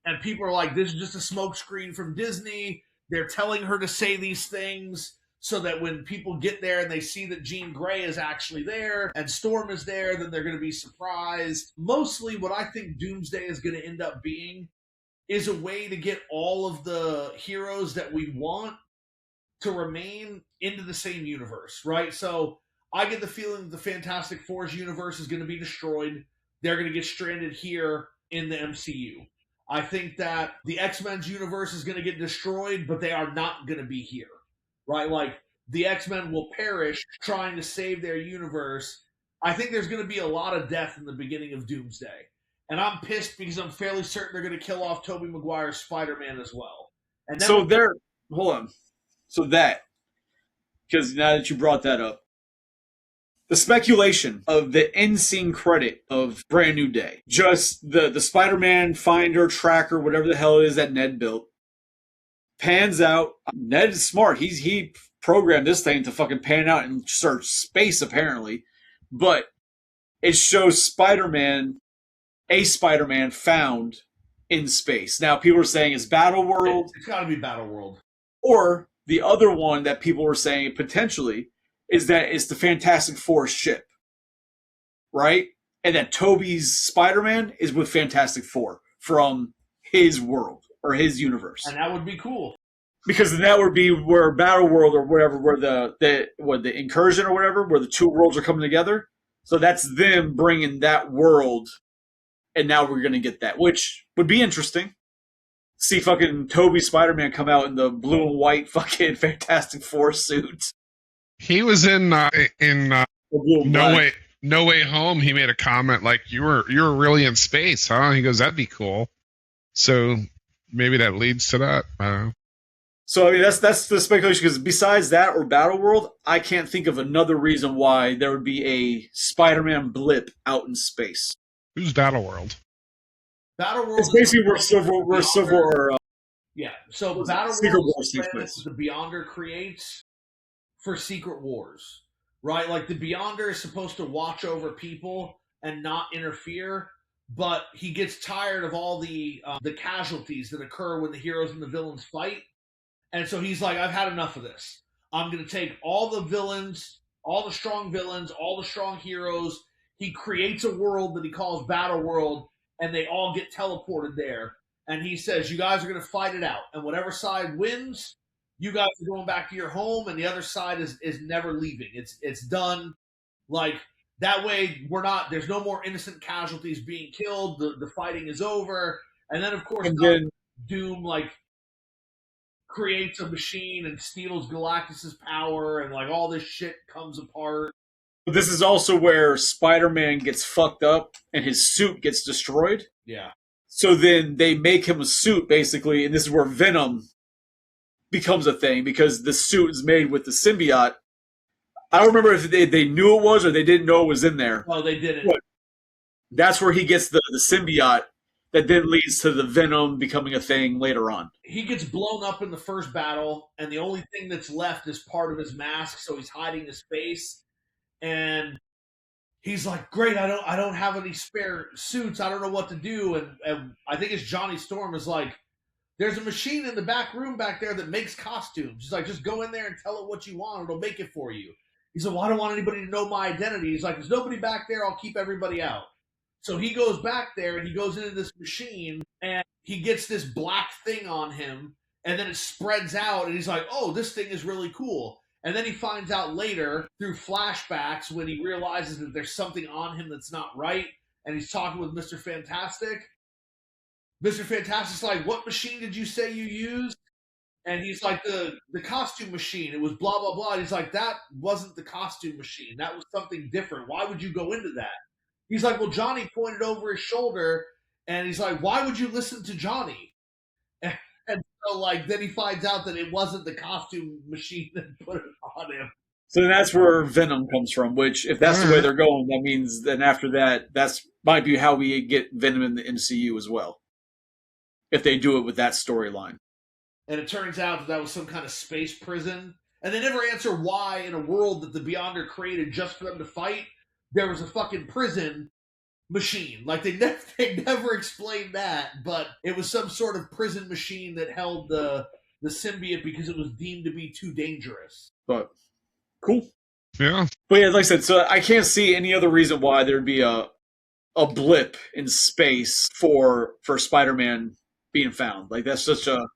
And people are like, this is just a smokescreen from Disney. They're telling her to say these things so that when people get there and they see that Jean Grey is actually there and Storm is there, then they're going to be surprised. Mostly what I think Doomsday is going to end up being is a way to get all of the heroes that we want to remain into the same universe, right? So I get the feeling that the Fantastic Four's universe is going to be destroyed. They're going to get stranded here in the MCU. I think that the X-Men's universe is going to get destroyed, but they are not going to be here, right? Like, the X-Men will perish trying to save their universe. I think there's going to be a lot of death in the beginning of Doomsday. And I'm pissed because I'm fairly certain they're going to kill off Tobey Maguire's Spider-Man as well. And so there, hold on. So that, because now that you brought that up, the speculation of the end scene credit of Brand New Day, just the Spider-Man finder, tracker, whatever the hell it is that Ned built, pans out. Ned is smart. He programmed this thing to fucking pan out and search space, apparently. But it shows a Spider-Man found in space. Now, people are saying it's Battleworld. It's got to be Battleworld. Or the other one that people were saying potentially is that it's the Fantastic Four ship, right? And that Tobey's Spider-Man is with Fantastic Four from his world or his universe. And that would be cool. Because then that would be where Battleworld or whatever, where the incursion or whatever, where the two worlds are coming together. So that's them bringing that world, and now we're going to get that, which would be interesting. See fucking Tobey Spider-Man come out in the blue and white fucking Fantastic Four suit. He was in No Way Home. He made a comment like, "You were really in space, huh?" He goes, "That'd be cool." So maybe that leads to that. I don't know. So I mean, that's the speculation, because besides that or Battleworld, I can't think of another reason why there would be a Spider-Man blip out in space. Who's Battleworld? Battleworld is basically where Civil War. Yeah, so Battleworld is the planet the Beyonder creates for Secret Wars, right? Like, the Beyonder is supposed to watch over people and not interfere, but he gets tired of all the casualties that occur when the heroes and the villains fight, and so he's like, I've had enough of this. I'm going to take all the villains, all the strong villains, all the strong heroes. He creates a world that he calls Battleworld, and they all get teleported there. And he says, you guys are going to fight it out, and whatever side wins, you guys are going back to your home, and the other side is never leaving. It's done. Like, that way there's no more innocent casualties being killed. The fighting is over. And then, of course, Doom, like, creates a machine and steals Galactus's power, and, like, all this shit comes apart. But this is also where Spider-Man gets fucked up and his suit gets destroyed. Yeah. So then they make him a suit, basically, and this is where Venom becomes a thing, because the suit is made with the symbiote. I don't remember if they knew it was or they didn't know it was in there. No, they didn't. But that's where he gets the symbiote that then leads to the Venom becoming a thing later on. He gets blown up in the first battle, and the only thing that's left is part of his mask, so he's hiding his face. And he's like, great, I don't have any spare suits. I don't know what to do. And I think it's Johnny Storm is like, there's a machine in the back room back there that makes costumes. He's like, just go in there and tell it what you want. It'll make it for you. He's like, well, I don't want anybody to know my identity. He's like, there's nobody back there. I'll keep everybody out. So he goes back there and he goes into this machine and he gets this black thing on him and then it spreads out and he's like, oh, this thing is really cool. And then he finds out later through flashbacks when he realizes that there's something on him that's not right and he's talking with Mr. Fantastic. Mr. Fantastic's like, what machine did you say you used? And he's like, the costume machine. It was blah, blah, blah. And he's like, that wasn't the costume machine. That was something different. Why would you go into that? He's like, well, Johnny pointed over his shoulder. And he's like, why would you listen to Johnny? And so, like, then he finds out that it wasn't the costume machine that put it on him. So that's where Venom comes from, which, if that's the way they're going, that means then after that, that's might be how we get Venom in the MCU as well. If they do it with that storyline. And it turns out that that was some kind of space prison. And they never answer why, in a world that the Beyonder created just for them to fight, there was a fucking prison machine. Like, they never explained that, but it was some sort of prison machine that held the symbiote because it was deemed to be too dangerous. But, cool. Yeah. But yeah, like I said, so I can't see any other reason why there'd be a blip in space for Spider-Man being found. Like, that's such a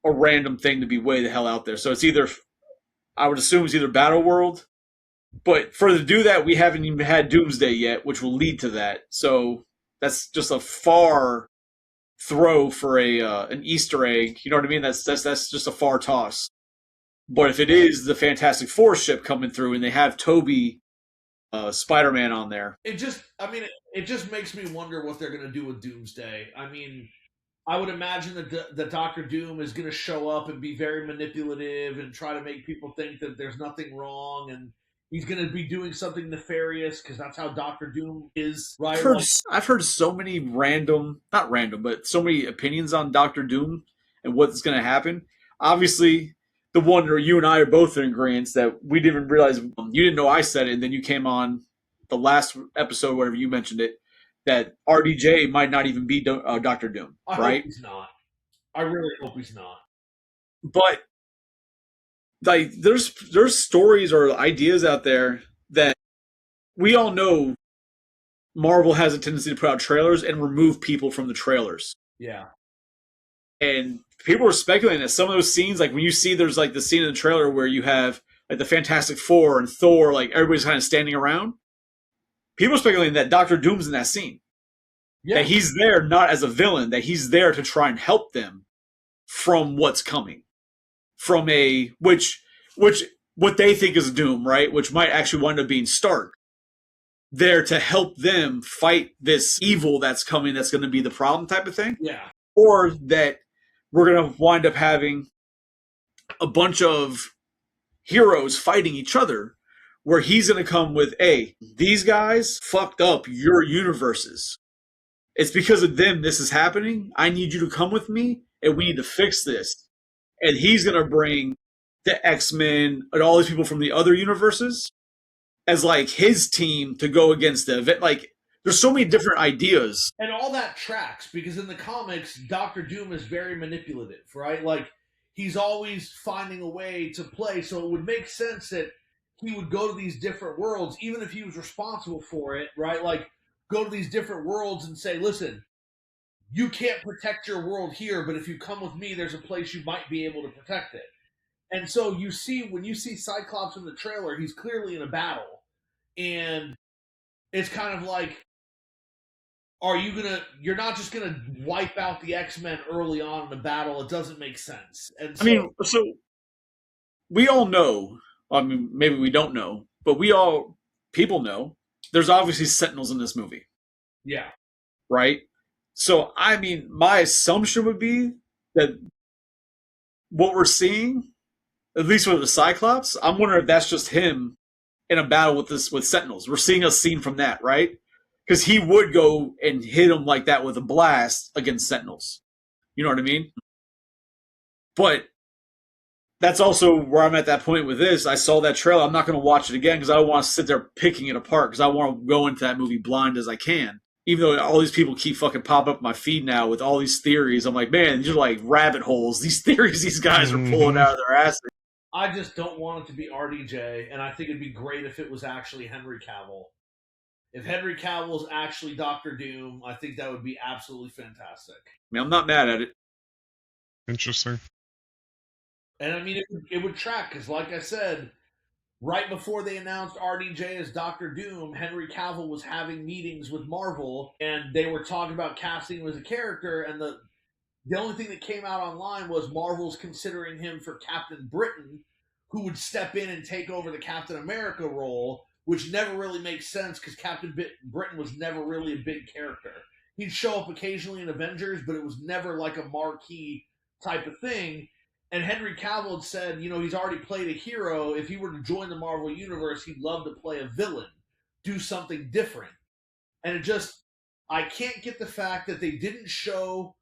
random thing to be way the hell out there. So it's either, I would assume it's either Battle World, but for to do that, we haven't even had Doomsday yet, which will lead to that. So that's just a far throw for an Easter egg. You know what I mean? That's just a far toss. But if it is the Fantastic Four ship coming through and they have Toby Spider-Man on there, it just makes me wonder what they're going to do with Doomsday. I mean, I would imagine that Doctor Doom is going to show up and be very manipulative and try to make people think that there's nothing wrong, and he's going to be doing something nefarious because that's how Doctor Doom is, right? I've heard so many not random, but so many opinions on Doctor Doom and what's going to happen. Obviously, the one where you and I are both in agreement that we didn't even realize, you didn't know I said it, and then you came on the last episode, whatever you mentioned it, that RDJ might not even be Doctor Doom, I right? hope he's not. I really hope he's not. But like, there's stories or ideas out there that we all know Marvel has a tendency to put out trailers and remove people from the trailers. Yeah. And people are speculating that some of those scenes, like when you see there's like the scene in the trailer where you have like the Fantastic Four and Thor, like everybody's kind of standing around. People are speculating that Doctor Doom's in that scene. Yeah. That he's there not as a villain, that he's there to try and help them from what's coming. From which what they think is Doom, right? Which might actually wind up being Stark. There to help them fight this evil that's coming, that's going to be the problem type of thing. Yeah. Or that we're going to wind up having a bunch of heroes fighting each other, where he's going to come with, hey, these guys fucked up your universes. It's because of them this is happening. I need you to come with me, and we need to fix this. And he's going to bring the X-Men and all these people from the other universes as like his team to go against the event. Like, there's so many different ideas. And all that tracks, because in the comics, Doctor Doom is very manipulative, right? Like, he's always finding a way to play, so it would make sense that he would go to these different worlds, even if he was responsible for it, right? Like, go to these different worlds and say, listen, you can't protect your world here, but if you come with me, there's a place you might be able to protect it. And so when you see Cyclops in the trailer, he's clearly in a battle. And it's kind of like, you're not just gonna wipe out the X-Men early on in the battle. It doesn't make sense. And so, so we all know, I mean, maybe we don't know, but people know, there's obviously Sentinels in this movie. Yeah. Right? So, I mean, my assumption would be that what we're seeing, at least with the Cyclops, I'm wondering if that's just him in a battle with Sentinels. We're seeing a scene from that, right? Because he would go and hit him like that with a blast against Sentinels. You know what I mean? But that's also where I'm at that point with this. I saw that trailer. I'm not going to watch it again because I don't want to sit there picking it apart because I want to go into that movie blind as I can. Even though all these people keep fucking popping up my feed now with all these theories, I'm like, man, these are like rabbit holes. These theories these guys are pulling out of their asses. I just don't want it to be RDJ, and I think it'd be great if it was actually Henry Cavill. If Henry Cavill is actually Doctor Doom, I think that would be absolutely fantastic. I mean, I'm not mad at it. Interesting. And I mean, it would track because, like I said, right before they announced RDJ as Doctor Doom, Henry Cavill was having meetings with Marvel, and they were talking about casting him as a character. And the only thing that came out online was Marvel's considering him for Captain Britain, who would step in and take over the Captain America role, which never really makes sense because Captain Britain was never really a big character. He'd show up occasionally in Avengers, but it was never like a marquee type of thing. And Henry Cavill had said, he's already played a hero. If he were to join the Marvel Universe, he'd love to play a villain, do something different. And I can't get the fact that they didn't show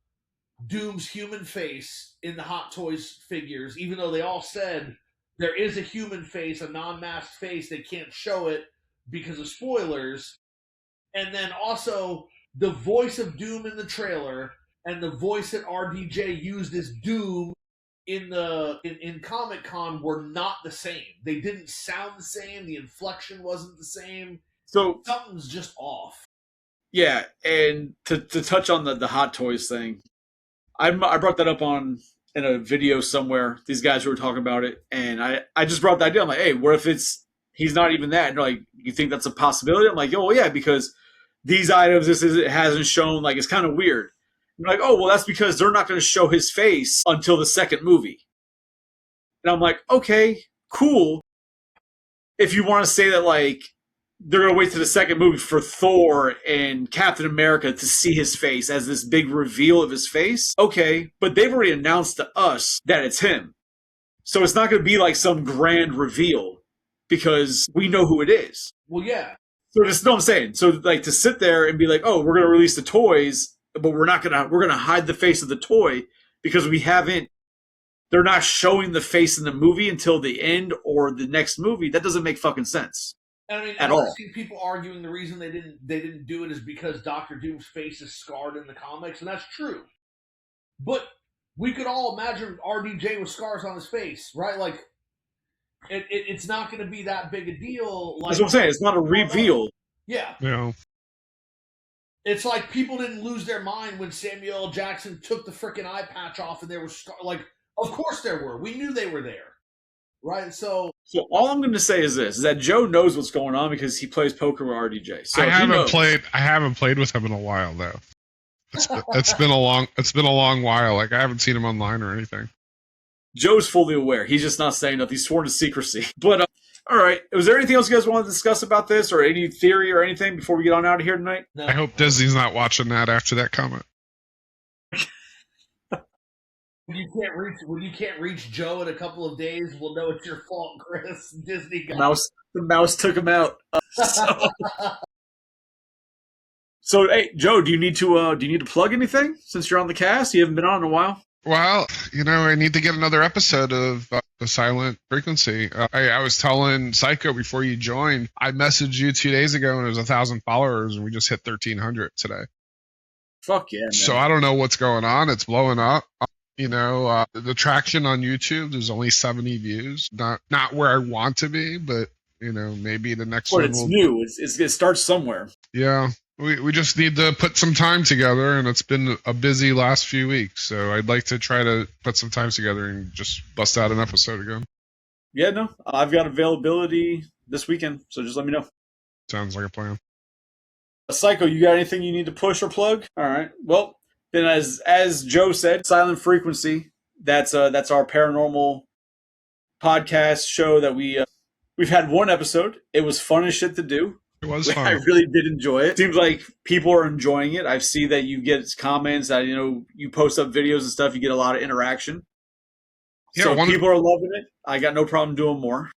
Doom's human face in the Hot Toys figures, even though they all said there is a human face, a non-masked face. They can't show it because of spoilers. And then also the voice of Doom in the trailer and the voice that RDJ used as Doom in Comic-Con were not the same. They didn't sound the same. The inflection wasn't the same. So something's just off. Yeah, and to touch on the Hot Toys thing, I brought that up in a video somewhere. These guys who were talking about it, and I just brought the idea. I'm like, hey, what if he's not even that? And they're like, you think that's a possibility? I'm like, oh yeah, because these items it hasn't shown. Like, it's kind of weird. I'm like, oh well, that's because they're not going to show his face until the second movie. And I'm like, okay, cool. If you want to say that, like, they're going to wait to the second movie for Thor and Captain America to see his face as this big reveal of his face. Okay, but they've already announced to us that it's him. So it's not going to be like some grand reveal because we know who it is. Well, yeah. So just know what I'm saying. So like to sit there and be like, oh, we're going to release the toys, but we're going to hide the face of the toy because they're not showing the face in the movie until the end or the next movie. That doesn't make fucking sense. I mean, at all. I've seen people arguing the reason they didn't do it is because Doctor Doom's face is scarred in the comics, and that's true. But we could all imagine RDJ with scars on his face, right? Like, it's not going to be that big a deal. Like, that's what I'm saying. It's not a reveal. Yeah. Yeah. It's like people didn't lose their mind when Samuel L. Jackson took the freaking eye patch off, and there were like, of course there were. We knew they were there, right? So all I'm going to say is this: is that Joe knows what's going on because he plays poker with RDJ. So I haven't played with him in a while though. It's been a long while. Like, I haven't seen him online or anything. Joe's fully aware. He's just not saying nothing. He's sworn to secrecy. But all right, was there anything else you guys want to discuss about this, or any theory or anything before we get on out of here tonight? no. I hope Disney's not watching that after that comment. When you can't reach Joe in a couple of days, we'll know it's your fault, Chris. Disney got the mouse took him out. So, hey, Joe, do you need to plug anything since you're on the cast? You haven't been on in a while. Well, I need to get another episode of The Silent Frequency. I was telling Psycho before you joined, I messaged you 2 days ago and it was 1,000 followers, and we just hit 1,300 today. Fuck yeah, man. So I don't know what's going on. It's blowing up. The traction on YouTube, there's only 70 views. Not where I want to be, but maybe the next one it's new. It starts somewhere. Yeah. We just need to put some time together, and it's been a busy last few weeks. So I'd like to try to put some time together and just bust out an episode again. Yeah, no, I've got availability this weekend, so just let me know. Sounds like a plan. Psycho, you got anything you need to push or plug? All right. Well, then as Joe said, Silent Frequency. That's our paranormal podcast show that we've had one episode. It was fun as shit to do. It was fun. I really did enjoy it. Seems like people are enjoying it. I see that you get comments, that you post up videos and stuff. You get a lot of interaction. Yeah, so people are loving it. I got no problem doing more.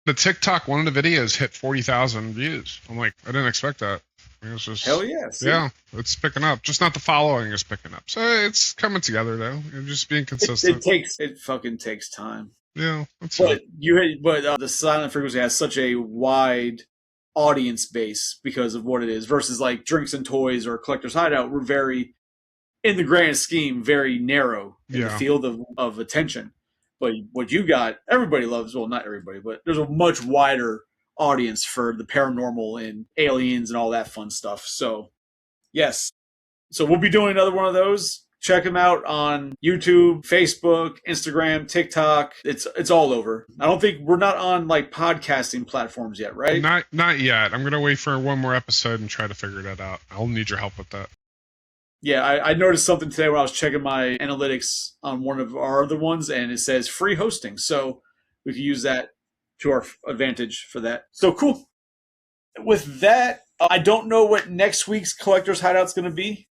The TikTok, one of the videos hit 40,000 views. I'm like, I didn't expect that. It's just, hell yeah. See? Yeah, it's picking up. Just not the following is picking up. So it's coming together though. You're just being consistent. It fucking takes time. Yeah, that's fine. But the Silent Frequency has such a wide audience base because of what it is versus like Drinks and Toys or Collector's Hideout were very, in the grand scheme, very narrow in the Yeah. field of attention. But what you got, everybody loves, well, not everybody, but there's a much wider audience for the paranormal and aliens and all that fun stuff. So, yes. So we'll be doing another one of those. Check them out on YouTube, Facebook, Instagram, TikTok. It's all over. I don't think we're not on like podcasting platforms yet, right? Not yet. I'm gonna wait for one more episode and try to figure that out. I'll need your help with that. Yeah, I noticed something today when I was checking my analytics on one of our other ones, and it says free hosting. So we can use that to our advantage for that. So cool. With that, I don't know what next week's Collector's Hideout's going to be.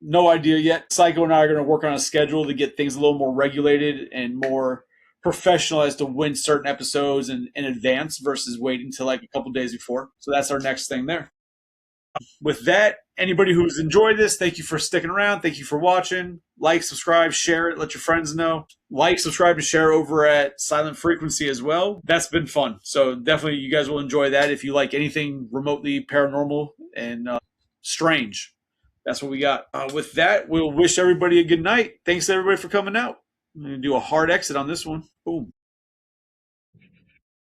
No idea yet. Psycho and I are going to work on a schedule to get things a little more regulated and more professional as to when certain episodes in advance versus waiting until like a couple days before. So that's our next thing there. With that, anybody who's enjoyed this, thank you for sticking around. Thank you for watching. Like, subscribe, share it, let your friends know. Like, subscribe, and share over at Silent Frequency as well. That's been fun. So definitely you guys will enjoy that if you like anything remotely paranormal and strange. That's what we got. With that, we'll wish everybody a good night. Thanks everybody for coming out. I'm going to do a hard exit on this one. Boom.